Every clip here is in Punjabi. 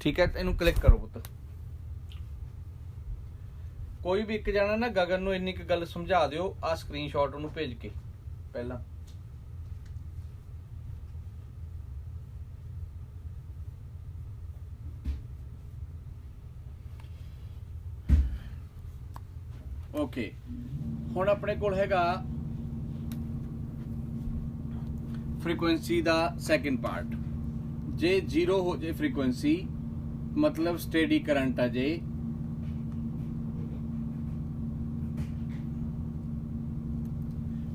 ठीक है, इनू क्लिक करो पुत्त। कोई भी एक जना ना गगन नूं इन्नी क गल समझा दिओ, आ स्क्रीनशॉट उन्होंने भेज के पहला। ओके, हुण अपने कोल हैगा फ्रीकुएंसी दा सैकेंड पार्ट। जे 0 हो जाए फ्रीकुएंसी मतलब स्टेडी करंट आ जे,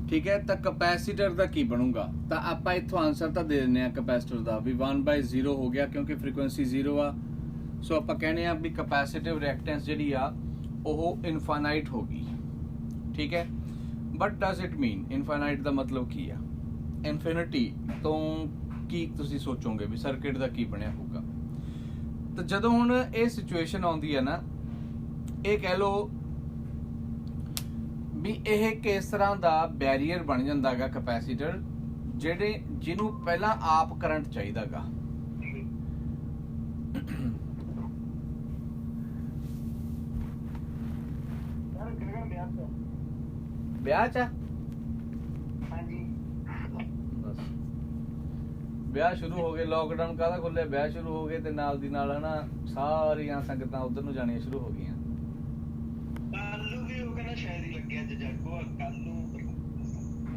ठीक है, तो कैपेसिटर का की बनूगा। तो आप इत्थों आंसर तो दे दें कैपेसिटर का भी 1/0 हो गया क्योंकि फ्रीकुएंसी 0 आ। सो आप कहने भी कैपेसिटिव रिएक्टेंस जी आ इनफाइनाइट होगी, ठीक है। But does it mean infinite का मतलब की आ? इनफिनिटी तो की तुसी सोचोगे भी सर्किट का की बनया होगा। तो जदों हुण ये सिचुएशन आउंदी है ना, ये कह लो भी यह किस तरह का बैरीयर बन जाता है कैपेसिटर, जेडे जिन्हों पहला आप करंट चाहिए गा। ब्याह च ब्याह शुरू हो गए, लॉकडाउन काहदा खुले, ब्याह शुरू हो गए ते नाल दी नाल ना सारियां संगतां उधर नूं जाणियां शुरू हो गई।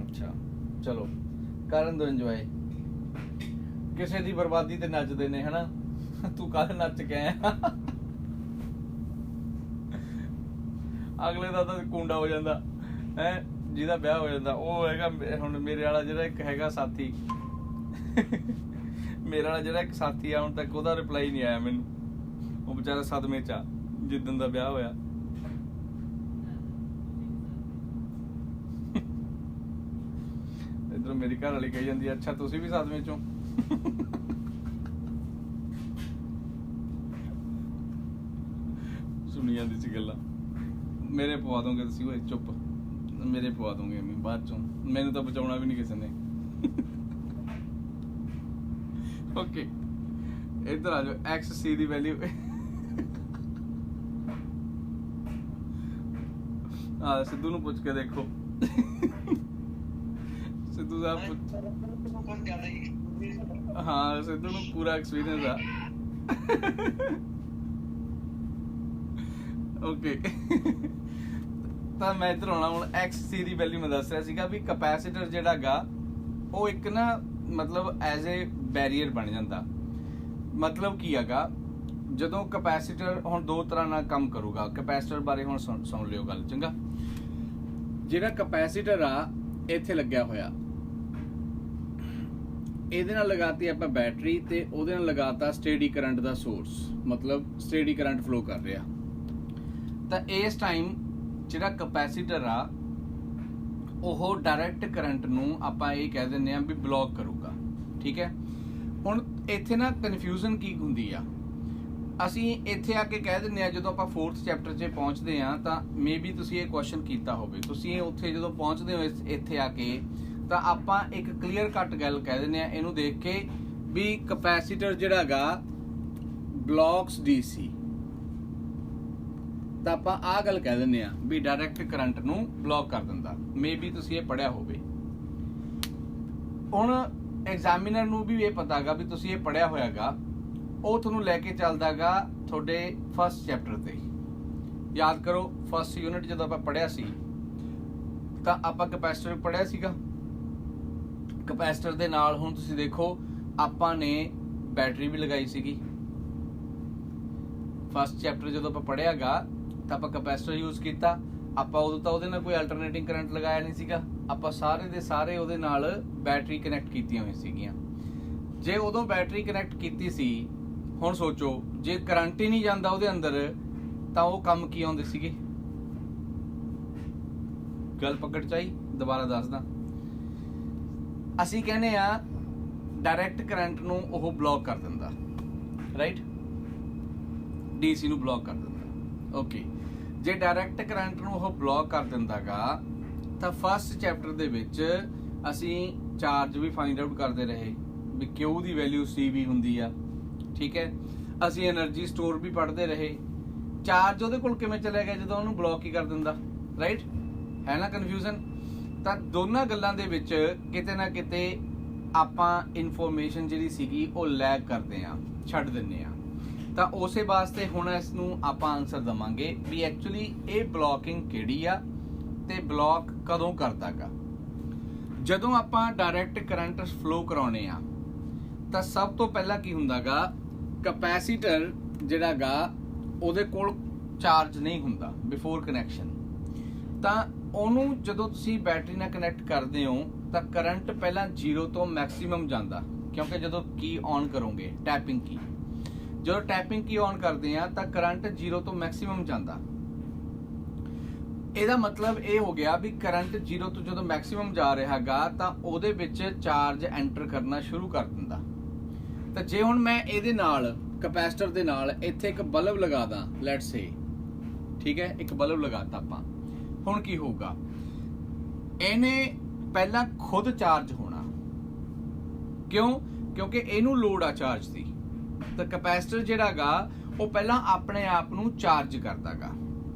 अच्छा चलो करन दो इंजॉय, किसी दी बर्बादी ते नचदे ने, है ना। तू कल नच के आया, अगले दा तां कुंडा हो जांदा है, जिहदा ब्याह हो जांदा। ओह हैगा हुण मेरे वाला जिहड़ा एक हैगा साथी, मेरे वाला जिहड़ा एक साथी आ, हुण तक ओहदा रिप्लाई नहीं आया मैनूं। ਉਹ बेचारा सदमे च आ जिद्दन दा ब्याह होया। इधरों मेरी घर वाली कही जाती है, अच्छा तुसी भी सदमे चो। सुनी जाती सी गल्लां, मेरे पवा दोगे तुसी, ओए चुप, मेरे पवा दोगे मैं बाद चों, मैनूं तां बचाउणा भी नहीं किसी ने। ओके इधर आ जाओ, एक्स सी दी वैल्यू हाँ सिद्धू नूं पुछ के देखो। सिद्धू साहब हाँ सिद्धू नूं पूरा एक्सपीरियंस आ। ओके तो मैं इधर आना हुण एक्स सी दी वैल्यू मैं दस रहा सीगा भी कैपेसिटर जिहड़ा गा वो एक ना मतलब एज ए बैरीयर बन जाता। मतलब की हैगा ਜਦੋਂ कैपेसिटर हुण दो तरह नाल काम करूगा। कैपेसिटर बारे हुण सुन लिओ गल चंगा। ਜਿਹੜਾ कैपेसिटर आ ਇੱਥੇ ਲੱਗਿਆ ਹੋਇਆ, ਇਹਦੇ ਨਾਲ ਲਗਾਤੀ ਆਪਾਂ ਬੈਟਰੀ ਤੇ ਉਹਦੇ ਨਾਲ ਲਗਾਤਾ ਸਟੇਡੀ ਕਰੰਟ ਦਾ ਸੋਰਸ, ਮਤਲਬ ਸਟੇਡੀ ਕਰੰਟ ਫਲੋ ਕਰ ਰਿਹਾ। ਤਾਂ ਇਸ ਟਾਈਮ ਜਿਹੜਾ कैपेसिटर ਆ ਉਹ ਡਾਇਰੈਕਟ ਕਰੰਟ ਨੂੰ ਆਪਾਂ ਇਹ ਕਹਿ ਦਿੰਦੇ ਆ ਵੀ ਬਲੌਕ ਕਰੂਗਾ, ਠੀਕ ਹੈ। ਹੁਣ ਇੱਥੇ ਨਾ ਕਨਫਿਊਜ਼ਨ ਕੀ ਹੁੰਦੀ ਆ, ਅਸੀਂ ਇੱਥੇ ਆ ਕੇ ਕਹਿ ਦਿੰਦੇ ਆ ਜਦੋਂ ਆਪਾਂ 4th ਚੈਪਟਰ 'ਚ ਪਹੁੰਚਦੇ ਆ ਤਾਂ ਮੇਬੀ ਤੁਸੀਂ ਇਹ ਕੁਐਸਚਨ ਕੀਤਾ ਹੋਵੇ, ਤੁਸੀਂ ਉੱਥੇ ਜਦੋਂ ਪਹੁੰਚਦੇ ਹੋ ਇੱਥੇ ਆ ਕੇ ਤਾਂ ਆਪਾਂ ਇੱਕ ਕਲੀਅਰ ਕੱਟ ਗੱਲ ਕਹਿ ਦਿੰਦੇ ਆ ਇਹਨੂੰ ਦੇਖ ਕੇ ਵੀ ਕੈਪੈਸਿਟਰ ਜਿਹੜਾ ਗਾ ਬਲੌਕਸ ਡੀਸੀ। ਤਾਂ ਆਪਾਂ ਆਹ ਗੱਲ ਕਹਿ ਦਿੰਦੇ ਆ ਵੀ ਡਾਇਰੈਕਟ ਕਰੰਟ ਨੂੰ ਬਲੌਕ ਕਰ ਦਿੰਦਾ। ਮੇਬੀ ਤੁਸੀਂ ਇਹ ਪੜ੍ਹਿਆ ਹੋਵੇ। ਹੁਣ ਐਗਜ਼ਾਮੀਨਰ ਨੂੰ ਵੀ ਇਹ ਪਤਾ ਗਾ ਵੀ ਤੁਸੀਂ ਇਹ ਪੜ੍ਹਿਆ ਹੋਇਆ ਗਾ, ਉਹ ਤੁਹਾਨੂੰ ਲੈ ਕੇ ਚੱਲਦਾ ਗਾ ਤੁਹਾਡੇ ਫਸਟ ਚੈਪਟਰ ਤੇ। ਯਾਦ ਕਰੋ ਫਸਟ ਯੂਨਿਟ ਜਦੋਂ ਆਪਾਂ ਪੜ੍ਹਿਆ ਸੀ ਤਾਂ ਆਪਾਂ ਕੈਪੈਸਿਟਰ ਪੜ੍ਹਿਆ ਸੀਗਾ। ਕੈਪੈਸਿਟਰ ਦੇ ਨਾਲ ਹੁਣ ਤੁਸੀਂ ਦੇਖੋ ਆਪਾਂ ਨੇ ਬੈਟਰੀ ਵੀ ਲਗਾਈ ਸੀਗੀ। ਫਸਟ ਚੈਪਟਰ ਜਦੋਂ ਆਪਾਂ ਪੜ੍ਹਿਆ ਗਾ ਤਾਂ ਆਪਾਂ ਕੈਪੈਸਿਟਰ ਯੂਜ਼ ਕੀਤਾ। ਆਪਾਂ ਉਦੋਂ ਤਾਂ ਉਹਦੇ ਨਾਲ ਕੋਈ ਅਲਟਰਨੇਟਿੰਗ ਕਰੰਟ ਲਗਾਇਆ ਨਹੀਂ ਸੀਗਾ, ਆਪਾਂ ਸਾਰੇ ਦੇ ਸਾਰੇ ਉਹਦੇ ਨਾਲ ਬੈਟਰੀ ਕਨੈਕਟ ਕੀਤੀਆਂ ਹੋਈਆਂ ਸੀਗੀਆਂ। ਜੇ ਉਦੋਂ ਬੈਟਰੀ ਕਨੈਕਟ ਕੀਤੀ ਸੀ, ਹੁਣ ਸੋਚੋ ਜੇ ਕਰੰਟ ਹੀ ਨਹੀਂ ਜਾਂਦਾ ਉਹਦੇ ਅੰਦਰ ਤਾਂ ਉਹ ਕੰਮ ਕੀ ਆਉਂਦੇ ਸੀਗੇ। ਗੱਲ ਪਕੜ ਚਾਈ, ਦੁਬਾਰਾ ਦੱਸਦਾ। ਅਸੀਂ ਕਹਿੰਦੇ ਆ ਡਾਇਰੈਕਟ ਕਰੰਟ ਨੂੰ ਉਹ ਬਲੌਕ ਕਰ ਦਿੰਦਾ, ਰਾਈਟ, ਡੀਸੀ ਨੂੰ ਬਲੌਕ ਕਰ ਦਿੰਦਾ। ਓਕੇ, ਜੇ ਡਾਇਰੈਕਟ ਕਰੰਟ ਨੂੰ ਉਹ ਬਲੌਕ ਕਰ ਦਿੰਦਾ ਗਾ ਤਾਂ ਫਸਟ ਚੈਪਟਰ ਦੇ ਵਿੱਚ ਅਸੀਂ ਚਾਰਜ ਵੀ ਫਾਈਂਡ ਆਊਟ ਕਰਦੇ ਰਹੇ ਵੀ ਕਿਊ ਦੀ ਵੈਲਿਊ ਸੀ ਵੀ ਹੁੰਦੀ ਆ, ਠੀਕ ਹੈ। ਅਸੀਂ એનર્ਜੀ ਸਟੋਰ ਵੀ ਪੜ੍ਹਦੇ ਰਹੇ। ਚਾਰਜ ਉਹਦੇ ਕੋਲ ਕਿਵੇਂ ਚਲਿਆ ਗਿਆ ਜਦੋਂ ਉਹਨੂੰ ਬਲੌਕ ਹੀ ਕਰ ਦਿੰਦਾ, ਰਾਈਟ? ਹੈ ਨਾ ਕਨਫਿਊਜ਼ਨ? ਤਾਂ ਦੋਨਾਂ ਗੱਲਾਂ ਦੇ ਵਿੱਚ ਕਿਤੇ ਨਾ ਕਿਤੇ ਆਪਾਂ ਇਨਫੋਰਮੇਸ਼ਨ ਜਿਹੜੀ ਸੀਗੀ ਉਹ ਲੈਗ ਕਰਦੇ ਆ, ਛੱਡ ਦਿੰਦੇ ਆ। ਤਾਂ ਉਸੇ ਵਾਸਤੇ ਹੁਣ ਇਸ ਨੂੰ ਆਪਾਂ ਆਨਸਰ ਦਵਾਂਗੇ ਵੀ ਐਕਚੁਅਲੀ ਇਹ ਬਲੌਕਿੰਗ ਕਿਹੜੀ ਆ ਤੇ ਬਲੌਕ ਕਦੋਂ ਕਰਦਾਗਾ। ਜਦੋਂ ਆਪਾਂ ਡਾਇਰੈਕਟ ਕਰੰਟ ਫਲੋ ਕਰਾਉਣੇ ਆ ਤਾਂ ਸਭ ਤੋਂ ਪਹਿਲਾਂ ਕੀ ਹੁੰਦਾਗਾ, ਕਪੈਸੀਟਰ ਜਿਹੜਾ ਗਾ ਉਹਦੇ ਕੋਲ ਚਾਰਜ ਨਹੀਂ ਹੁੰਦਾ ਬਿਫੋਰ ਕਨੈਕਸ਼ਨ। ਤਾਂ ਉਹਨੂੰ ਜਦੋਂ ਤੁਸੀਂ ਬੈਟਰੀ ਨਾਲ ਕਨੈਕਟ ਕਰਦੇ ਹੋ ਤਾਂ ਕਰੰਟ ਪਹਿਲਾਂ 0 ਤੋਂ ਮੈਕਸਿਮਮ ਜਾਂਦਾ, ਕਿਉਂਕਿ ਜਦੋਂ ਕੀ ਔਨ ਕਰੋਗੇ ਟੈਪਿੰਗ ਕੀ, ਜਦੋਂ ਟੈਪਿੰਗ ਕੀ ਔਨ ਕਰਦੇ ਆ ਤਾਂ ਕਰੰਟ 0 ਤੋਂ ਮੈਕਸਿਮਮ ਜਾਂਦਾ। ਇਹਦਾ ਮਤਲਬ ਇਹ ਹੋ ਗਿਆ ਵੀ ਕਰੰਟ 0 ਤੋਂ ਜਦੋਂ ਮੈਕਸਿਮਮ ਜਾ ਰਿਹਾਗਾ ਤਾਂ ਉਹਦੇ ਵਿੱਚ ਚਾਰਜ ਐਂਟਰ ਕਰਨਾ ਸ਼ੁਰੂ ਕਰ ਦਿੰਦਾ। ਤਾਂ ਜੇ ਹੁਣ ਮੈਂ ਇਹਦੇ ਨਾਲ ਕਪੈਸਿਟਰ ਦੇ ਨਾਲ ਇੱਥੇ ਇੱਕ ਬਲਬ ਲਗਾ ਦਾਂ, ਲੈਟਸ ਸੇ, ਠੀਕ ਹੈ, ਇੱਕ ਬਲਬ ਲਗਾਤਾ ਆਪਾਂ, ਹੁਣ ਕੀ ਹੋਊਗਾ, ਇਹਨੇ ਪਹਿਲਾਂ ਖੁਦ ਚਾਰਜ ਹੋਣਾ। ਕਿਉਂ? ਕਿਉਂਕਿ ਇਹਨੂੰ ਲੋੜ ਆ ਚਾਰਜ ਦੀ। ਤਾਂ ਕਪੈਸਿਟਰ ਜਿਹੜਾ ਗਾ ਉਹ ਪਹਿਲਾਂ ਆਪਣੇ ਆਪ ਨੂੰ ਚਾਰਜ ਕਰਦਾਗਾ।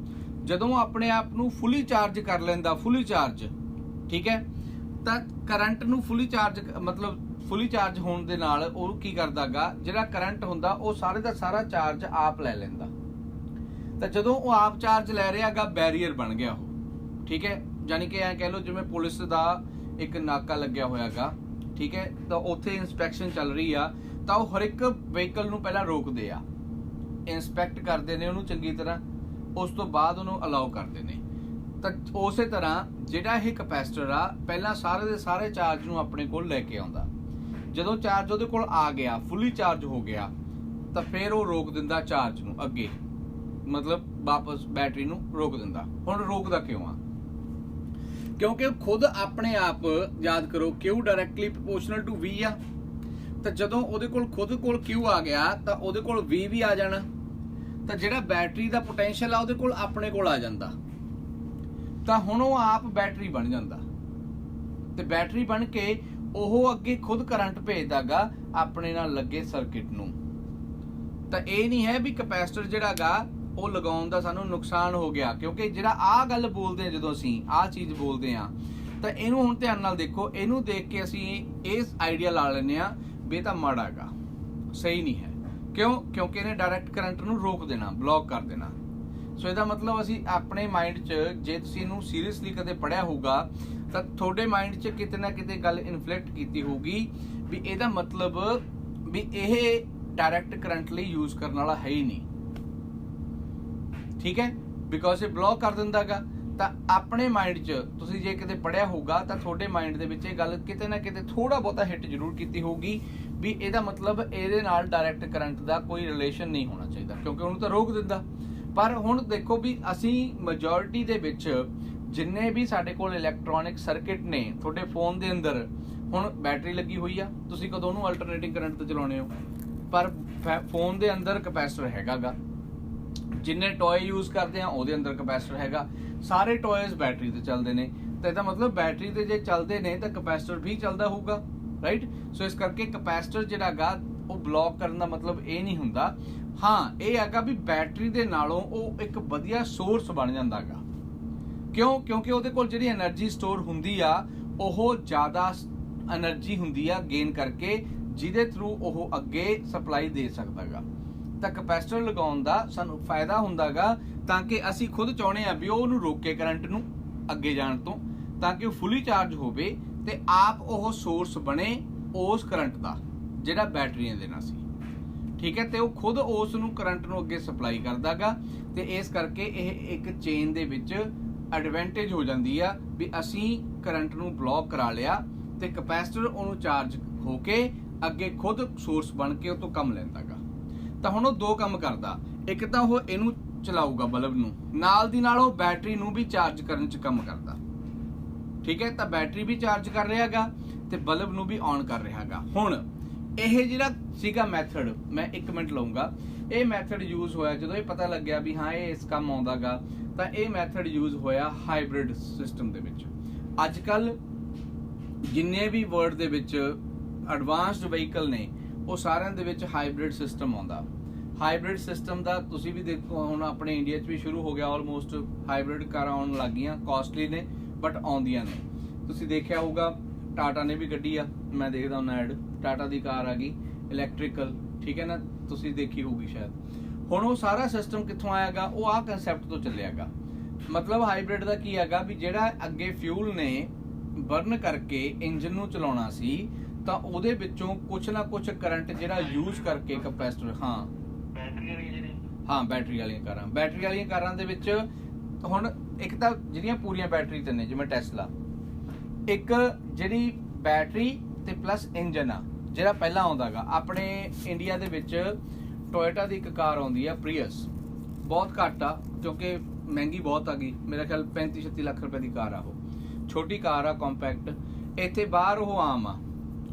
ਜਦੋਂ ਆਪਣੇ ਆਪ ਨੂੰ ਫੁੱਲੀ ਚਾਰਜ ਕਰ ਲੈਂਦਾ, ਫੁੱਲੀ ਚਾਰਜ, ਠੀਕ ਹੈ, ਤਾਂ ਕਰੰਟ ਨੂੰ ਫੁੱਲੀ ਚਾਰਜ ਮਤਲਬ ਫੁੱਲੀ ਚਾਰਜ ਹੋਣ ਦੇ ਨਾਲ ਉਹ ਕੀ ਕਰਦਾਗਾ, ਜਿਹੜਾ ਕਰੰਟ ਹੁੰਦਾ ਉਹ ਸਾਰੇ ਦਾ ਸਾਰਾ ਚਾਰਜ ਆਪ ਲੈ ਲੈਂਦਾ। ਤਾਂ ਜਦੋਂ ਉਹ ਆਪ ਚਾਰਜ ਲੈ ਰਿਹਾਗਾ ਬੈਰੀਅਰ ਬਣ ਗਿਆ ਉਹ, ਠੀਕ ਹੈ, ਯਾਨੀ ਕਿ ਐਂ ਕਹਿ ਲਓ ਜਿਵੇਂ ਪੁਲਿਸ ਦਾ ਇੱਕ ਨਾਕਾ ਲੱਗਿਆ ਹੋਇਆਗਾ, ਠੀਕ ਹੈ, ਤਾਂ ਉੱਥੇ ਇਨਸਪੈਕਸ਼ਨ ਚੱਲ ਰਹੀ ਆ ਤਾਂ ਉਹ ਹਰ ਇੱਕ ਵਹੀਕਲ ਨੂੰ ਪਹਿਲਾਂ ਰੋਕਦੇ ਆ, ਇਨਸਪੈਕਟ ਕਰਦੇ ਨੇ ਉਹਨੂੰ ਚੰਗੀ ਤਰ੍ਹਾਂ, ਉਸ ਤੋਂ ਬਾਅਦ ਉਹਨੂੰ ਅਲਾਉ ਕਰਦੇ ਨੇ। ਤਾਂ ਉਸੇ ਤਰ੍ਹਾਂ ਜਿਹੜਾ ਇਹ ਕਪੈਸਿਟਰ ਆ ਪਹਿਲਾਂ ਸਾਰੇ ਦੇ ਸਾਰੇ ਚਾਰਜ ਨੂੰ ਆਪਣੇ ਕੋਲ ਲੈ ਕੇ ਆਉਂਦਾ। ਜਦੋਂ ਚਾਰਜ ਉਹਦੇ ਕੋਲ ਆ ਗਿਆ, ਫੁੱਲੀ ਚਾਰਜ ਹੋ ਗਿਆ, ਤਾਂ ਫਿਰ ਉਹ ਰੋਕ ਦਿੰਦਾ ਚਾਰਜ ਨੂੰ ਅੱਗੇ, ਮਤਲਬ ਵਾਪਸ ਬੈਟਰੀ ਨੂੰ ਰੋਕ ਦਿੰਦਾ। ਹੁਣ ਰੋਕਦਾ ਕਿਉਂ ਆ? ਕਿਉਂਕਿ ਖੁਦ ਆਪਣੇ ਆਪ, ਯਾਦ ਕਰੋ Q directly proportional to V ਆ। ਤਾਂ ਜਦੋਂ ਉਹਦੇ ਕੋਲ ਖੁਦ ਕੋਲ Q ਆ ਗਿਆ ਤਾਂ ਉਹਦੇ ਕੋਲ V ਵੀ ਆ ਜਾਣਾ। ਤਾਂ ਜਿਹੜਾ ਬੈਟਰੀ ਦਾ ਪੋਟੈਂਸ਼ੀਅਲ ਆ ਉਹਦੇ ਕੋਲ ਆਪਣੇ ਕੋਲ ਆ ਜਾਂਦਾ। ਤਾਂ ਹੁਣ ਉਹ ਆਪ ਬੈਟਰੀ ਬਣ ਜਾਂਦਾ ਤੇ ਬੈਟਰੀ ਬਣ ਕੇ ਉਹ ਅੱਗੇ ਖੁਦ ਕਰੰਟ ਭੇਜਦਾਗਾ ਆਪਣੇ ਨਾਲ ਲੱਗੇ ਸਰਕਿਟ ਨੂੰ। ਤਾਂ ਇਹ ਨਹੀਂ ਹੈ ਵੀ ਕਪੈਸਿਟਰ ਜਿਹੜਾ ਗਾ ਉਹ ਲਗਾਉਣ ਦਾ ਸਾਨੂੰ ਨੁਕਸਾਨ ਹੋ ਗਿਆ, ਕਿਉਂਕਿ ਜਿਹੜਾ ਆਹ ਗੱਲ ਬੋਲਦੇ ਆ, ਜਦੋਂ ਅਸੀਂ ਆਹ ਚੀਜ਼ ਬੋਲਦੇ ਆ ਤਾਂ ਇਹਨੂੰ ਹੁਣ ਧਿਆਨ ਨਾਲ ਦੇਖੋ। ਇਹਨੂੰ ਦੇਖ ਕੇ ਅਸੀਂ ਇਸ ਆਈਡੀਆ ਲਾ ਲੈਂਦੇ ਆ ਵੀ ਇਹ ਤਾਂ ਮਾੜਾ ਹੈਗਾ, ਸਹੀ ਨਹੀਂ ਹੈ। ਕਿਉਂ? ਕਿਉਂਕਿ ਇਹਨੇ ਡਾਇਰੈਕਟ ਕਰੰਟ ਨੂੰ ਰੋਕ ਦੇਣਾ, ਬਲੌਕ ਕਰ ਦੇਣਾ। ਸੋ ਇਹਦਾ ਮਤਲਬ ਅਸੀਂ ਆਪਣੇ ਮਾਈਂਡ 'ਚ, ਜੇ ਤੁਸੀਂ ਇਹਨੂੰ ਸੀਰੀਅਸਲੀ ਕਦੇ ਪੜ੍ਹਿਆ ਹੋਊਗਾ ਤਾਂ ਤੁਹਾਡੇ ਮਾਈਂਡ 'ਚ ਕਿਤੇ ਨਾ ਕਿਤੇ ਗੱਲ ਇਨਫਲੈਕਟ ਕੀਤੀ ਹੋਊਗੀ ਵੀ ਇਹਦਾ ਮਤਲਬ ਵੀ ਇਹ ਡਾਇਰੈਕਟ ਕਰੰਟ ਲਈ ਯੂਜ਼ ਕਰਨ ਵਾਲਾ ਹੈ ਹੀ ਨਹੀਂ, ਠੀਕ ਹੈ, ਬਿਕੋਜ਼ ਇਹ ਬਲੌਕ ਕਰ ਦਿੰਦਾਗਾ। ਤਾਂ ਆਪਣੇ ਮਾਈਂਡ 'ਚ ਤੁਸੀਂ ਜੇ ਕਿਤੇ ਪੜ੍ਹਿਆ ਹੋਊਗਾ ਤਾਂ ਤੁਹਾਡੇ ਮਾਈਂਡ ਦੇ ਵਿੱਚ ਇਹ ਗੱਲ ਕਿਤੇ ਨਾ ਕਿਤੇ ਥੋੜਾ ਬਹੁਤਾ ਹਿੱਟ ਜ਼ਰੂਰ ਕੀਤੀ ਹੋਊਗੀ ਵੀ ਇਹਦਾ ਮਤਲਬ ਇਹਦੇ ਨਾਲ ਡਾਇਰੈਕਟ ਕਰੰਟ ਦਾ ਕੋਈ ਰਿਲੇਸ਼ਨ ਨਹੀਂ ਹੋਣਾ ਚਾਹੀਦਾ, ਕਿਉਂਕਿ ਉਹਨੂੰ ਤਾਂ ਰੋਕ ਦਿੰਦਾ। ਪਰ ਹੁਣ ਦੇਖੋ ਵੀ ਅਸੀਂ ਮੈਜੋਰਿਟੀ ਦੇ ਵਿੱਚ ਜਿੰਨੇ ਵੀ ਸਾਡੇ ਕੋਲ ਇਲੈਕਟ੍ਰੋਨਿਕ ਸਰਕਿਟ ਨੇ, ਤੁਹਾਡੇ ਫੋਨ ਦੇ ਅੰਦਰ ਹੁਣ ਬੈਟਰੀ ਲੱਗੀ ਹੋਈ ਆ, ਤੁਸੀਂ ਕਦੋਂ ਉਹਨੂੰ ਅਲਟਰਨੇਟਿੰਗ ਕਰੰਟ ਤੇ ਚਲਾਉਣੇ ਹੋ, ਪਰ ਫੋਨ ਦੇ ਅੰਦਰ ਕਪੈਸਿਟਰ ਹੈਗਾਗਾ। ਜਿੰਨੇ ਟੋਏ ਯੂਜ਼ ਕਰਦੇ ਆ ਉਹਦੇ ਅੰਦਰ ਕਪੈਸਿਟਰ ਹੈਗਾ। ਸਾਰੇ ਟੋਇਜ਼ ਬੈਟਰੀ ਤੇ ਚੱਲਦੇ ਨੇ, ਤਾਂ ਇਹਦਾ ਮਤਲਬ ਬੈਟਰੀ ਤੇ ਜੇ ਚੱਲਦੇ ਨੇ ਤਾਂ ਕਪੈਸਿਟਰ ਵੀ ਚੱਲਦਾ ਹੋਊਗਾ, ਰਾਈਟ? ਸੋ ਇਸ ਕਰਕੇ ਕਪੈਸਿਟਰ ਜਿਹੜਾ ਗਾ ਉਹ ਬਲੌਕ ਕਰਨ ਦਾ ਮਤਲਬ ਇਹ ਨਹੀਂ ਹੁੰਦਾ। ਹਾਂ, ਇਹ ਹੈਗਾ ਵੀ ਬੈਟਰੀ ਦੇ ਨਾਲੋਂ ਉਹ ਇੱਕ ਵਧੀਆ ਸੋਰਸ ਬਣ ਜਾਂਦਾ ਗਾ। ਕਿਉਂ? ਕਿਉਂਕਿ ਉਹਦੇ ਕੋਲ ਜਿਹੜੀ એનર્ਜੀ ਸਟੋਰ ਹੁੰਦੀ ਆ ਉਹ ਜ਼ਿਆਦਾ એનર્ਜੀ ਹੁੰਦੀ ਆ ਗੇਨ ਕਰਕੇ, ਜਿਹਦੇ ਥਰੂ ਉਹ ਅੱਗੇ ਸਪਲਾਈ ਦੇ ਸਕਦਾ ਗਾ। ਤਾਂ ਕਪੈਸਿਟਰ ਲਗਾਉਣ ਦਾ ਸਾਨੂੰ ਫਾਇਦਾ ਹੁੰਦਾਗਾ ਤਾਂ ਕਿ ਅਸੀਂ ਖੁਦ ਚਾਹੁੰਦੇ ਆ ਵੀ ਉਹਨੂੰ ਰੋਕੇ ਕਰੰਟ ਨੂੰ ਅੱਗੇ ਜਾਣ ਤੋਂ, ਤਾਂ ਕਿ ਉਹ ਫੁੱਲੀ ਚਾਰਜ ਹੋਵੇ ਤੇ ਆਪ ਉਹ ਸੋਰਸ ਬਣੇ ਉਸ ਕਰੰਟ ਦਾ ਜਿਹੜਾ ਬੈਟਰੀ ਨੇ ਦੇਣਾ ਸੀ, ਠੀਕ ਹੈ। ਤੇ ਉਹ ਖੁਦ ਉਸ ਨੂੰ ਕਰੰਟ ਨੂੰ ਅੱਗੇ ਸਪਲਾਈ ਕਰਦਾਗਾ। ਤੇ ਇਸ ਕਰਕੇ ਇਹ ਇੱਕ ਚੇਨ ਦੇ ਵਿੱਚ ਐਡਵਾਂਟੇਜ ਹੋ ਜਾਂਦੀ ਆ ਵੀ ਅਸੀਂ ਕਰੰਟ ਨੂੰ ਬਲੌਕ ਕਰਾ ਲਿਆ ਤੇ ਕਪੈਸਿਟਰ ਉਹਨੂੰ ਚਾਰਜ ਹੋ ਕੇ ਅੱਗੇ ਖੁਦ ਸੋਰਸ ਬਣ ਕੇ ਉਹ ਤੋਂ ਕੰਮ ਲੈਂਦਾਗਾ। ਤਾਂ ਹੁਣ ਉਹ ਦੋ ਕੰਮ ਕਰਦਾ, ਇੱਕ ਤਾਂ ਉਹ ਇਹਨੂੰ ਚਲਾਊਗਾ ਬਲਬ ਨੂੰ, ਨਾਲ ਦੀ ਨਾਲ ਉਹ ਬੈਟਰੀ ਨੂੰ ਵੀ ਚਾਰਜ ਕਰਨ 'ਚ ਕੰਮ ਕਰਦਾ, ਠੀਕ ਹੈ। ਤਾਂ ਬੈਟਰੀ ਵੀ ਚਾਰਜ ਕਰ ਰਿਹਾਗਾ ਤੇ ਬਲਬ ਨੂੰ ਵੀ ਔਨ ਕਰ ਰਿਹਾਗਾ। ਹੁਣ ਇਹ ਜਿਹੜਾ ਸੀਗਾ ਮੈਥਡ, ਮੈਂ 1 ਮਿੰਟ ਲਊਂਗਾ। ਇਹ ਮੈਥਡ ਯੂਜ਼ ਹੋਇਆ ਜਦੋਂ ਇਹ ਪਤਾ ਲੱਗਿਆ ਵੀ ਹਾਂ ਇਹ ਇਸ ਕੰਮ ਆਉਂਦਾਗਾ, ਤਾਂ ਇਹ ਮੈਥਡ ਯੂਜ਼ ਹੋਇਆ ਹਾਈਬ੍ਰਿਡ ਸਿਸਟਮ ਦੇ ਵਿੱਚ। ਅੱਜ ਕੱਲ ਜਿੰਨੇ ਵੀ ਵਰਲਡ ਦੇ ਵਿੱਚ ਐਡਵਾਂਸਡ ਵਹੀਕਲ ਨੇ ਉਹ ਸਾਰਿਆਂ ਦੇ ਵਿੱਚ ਹਾਈਬ੍ਰਿਡ ਸਿਸਟਮ ਆਉਂਦਾ। ਹਾਈਬ੍ਰਿਡ ਸਿਸਟਮ ਦਾ ਤੁਸੀਂ ਵੀ ਦੇਖੋ ਹੁਣ ਆਪਣੇ ਇੰਡੀਆ 'ਚ ਵੀ ਸ਼ੁਰੂ ਹੋ ਗਿਆ ਆਲਮੋਸਟ। ਹਾਈਬ੍ਰਿਡ ਕਾਰਾਂ ਆਉਣ ਲੱਗ ਗਈਆਂ, ਕਾਸਟਲੀ ਨੇ ਬਟ ਆਉਂਦੀਆਂ ਨੇ। ਤੁਸੀਂ ਦੇਖਿਆ ਹੋਊਗਾ ਟਾਟਾ ਨੇ ਵੀ ਕੱਢੀ ਆ, ਮੈਂ ਦੇਖਦਾ ਹੁੰਦਾ ਐਡ, ਟਾਟਾ ਦੀ ਕਾਰ ਆ ਗਈ ਇਲੈਕਟ੍ਰੀਕਲ, ਠੀਕ ਹੈ ਨਾ, ਤੁਸੀਂ ਦੇਖੀ ਹੋਊਗੀ ਸ਼ਾਇਦ। ਹੁਣ ਉਹ ਸਾਰਾ ਸਿਸਟਮ ਕਿੱਥੋਂ ਆਇਆਗਾ? ਉਹ ਆਹ ਕਨਸੈਪਟ ਤੋਂ ਚੱਲਿਆਗਾ। ਮਤਲਬ ਹਾਈਬ੍ਰਿਡ ਦਾ ਕੀ ਹੈਗਾ ਵੀ ਜਿਹੜਾ ਅੱਗੇ ਫਿਊਲ ਨੇ ਬਰਨ ਕਰਕੇ ਇੰਜਨ ਨੂੰ ਚਲਾਉਣਾ ਸੀ ਤਾਂ ਉਹਦੇ ਵਿੱਚੋਂ ਕੁਛ ਨਾ ਕੁਛ ਕਰੰਟ ਜਿਹੜਾ ਯੂਜ਼ ਕਰਕੇ ਕੰਪਰੈਸਰ, ਬੈਟਰੀ ਵਾਲੀਆਂ ਕਾਰਾਂ ਦੇ ਵਿੱਚ ਹੁਣ ਇੱਕ ਤਾਂ ਜਿਹੜੀਆਂ ਪੂਰੀਆਂ ਬੈਟਰੀ ਤੇ ਨੇ ਜਿਵੇਂ ਟੈਸਲਾ, ਇੱਕ ਜਿਹੜੀ ਬੈਟਰੀ ਤੇ ਪਲੱਸ ਇੰਜਨ ਆ ਜਿਹੜਾ ਪਹਿਲਾਂ ਆਉਂਦਾਗਾ। ਆਪਣੇ ਇੰਡੀਆ ਦੇ ਵਿੱਚ ਟੋਇਟਾ ਦੀ ਇੱਕ ਕਾਰ ਆਉਂਦੀ ਆ ਪ੍ਰੀਅਸ, ਬਹੁਤ ਘੱਟ ਆ ਕਿਉਂਕਿ ਮਹਿੰਗੀ ਬਹੁਤ ਆ ਗਈ, ਮੇਰਾ ਖਿਆਲ 35-36 ਲੱਖ ਰੁਪਏ ਦੀ ਕਾਰ ਆ। ਉਹ ਛੋਟੀ ਕਾਰ ਆ, ਕੰਪੈਕਟ। ਇੱਥੇ ਬਾਹਰ ਉਹ ਆਮ ਆ,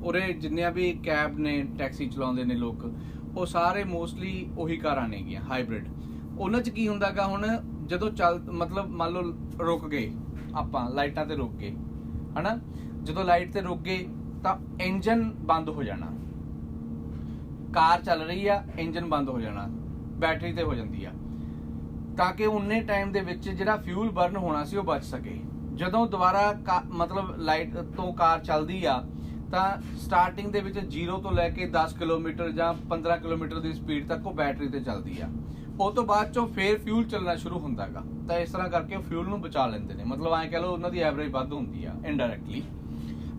ਉਰੇ ਜਿੰਨੀਆਂ ਵੀ ਕੈਬ ਨੇ, ਟੈਕਸੀ ਚਲਾਉਂਦੇ ਨੇ ਲੋਕ, ਉਹ ਸਾਰੇ ਮੋਸਟਲੀ ਉਹੀ ਕਾਰਾਂ ਨੇਗੀਆਂ ਹਾਈਬ੍ਰਿਡ। ਉਹਨਾਂ 'ਚ ਕੀ ਹੁੰਦਾਗਾ, ਹੁਣ ਜਦੋਂ ਮਤਲਬ ਮੰਨ ਲਓ ਰੁਕ ਗਏ ਆਪਾਂ, ਲਾਈਟਾਂ ਤੇ ਰੁਕ ਗਏ ਹਨਾ, ਜਦੋਂ ਲਾਈਟ ਤੇ ਰੁਕ ਗਏ ਤਾਂ ਇੰਜਨ ਬੰਦ ਹੋ ਜਾਣਾ। ਕਾਰ ਚੱਲ ਰਹੀ ਆ, ਇੰਜਨ ਬੰਦ ਹੋ ਜਾਣਾ, ਬੈਟਰੀ ਤੇ ਹੋ ਜਾਂਦੀ ਆ, ਤਾਂ ਕਿ ਉਨੇ ਟਾਈਮ ਦੇ ਵਿੱਚ ਜਿਹੜਾ ਫਿਊਲ ਬਰਨ ਹੋਣਾ ਸੀ ਉਹ ਬਚ ਸਕੇ। ਜਦੋਂ ਦੁਬਾਰਾ ਮਤਲਬ ਲਾਈਟ ਤੋਂ ਕਾਰ ਚੱਲਦੀ ਆ ਤਾਂ ਸਟਾਰਟਿੰਗ ਦੇ ਵਿੱਚ 0 ਤੋਂ ਲੈ ਕੇ 10 ਕਿਲੋਮੀਟਰ ਜਾਂ 15 ਕਿਲੋਮੀਟਰ ਦੀ ਸਪੀਡ ਤੱਕ ਉਹ ਬੈਟਰੀ ਤੇ ਚੱਲਦੀ ਆ। ਉਹ ਤੋਂ ਬਾਅਦ ਚੋਂ ਫੇਰ ਫਿਊਲ ਚੱਲਣਾ ਸ਼ੁਰੂ ਹੁੰਦਾਗਾ, ਤਾਂ ਇਸ ਤਰ੍ਹਾਂ ਕਰਕੇ ਉਹ ਫਿਊਲ ਨੂੰ ਬਚਾ ਲੈਂਦੇ ਨੇ। ਮਤਲਬ ਐਂ ਕਹਿ ਲਓ ਉਹਨਾਂ ਦੀ ਐਵਰੇਜ ਵੱਧ ਹੁੰਦੀ ਆ ਇਨਡਾਇਰੈਕਟਲੀ।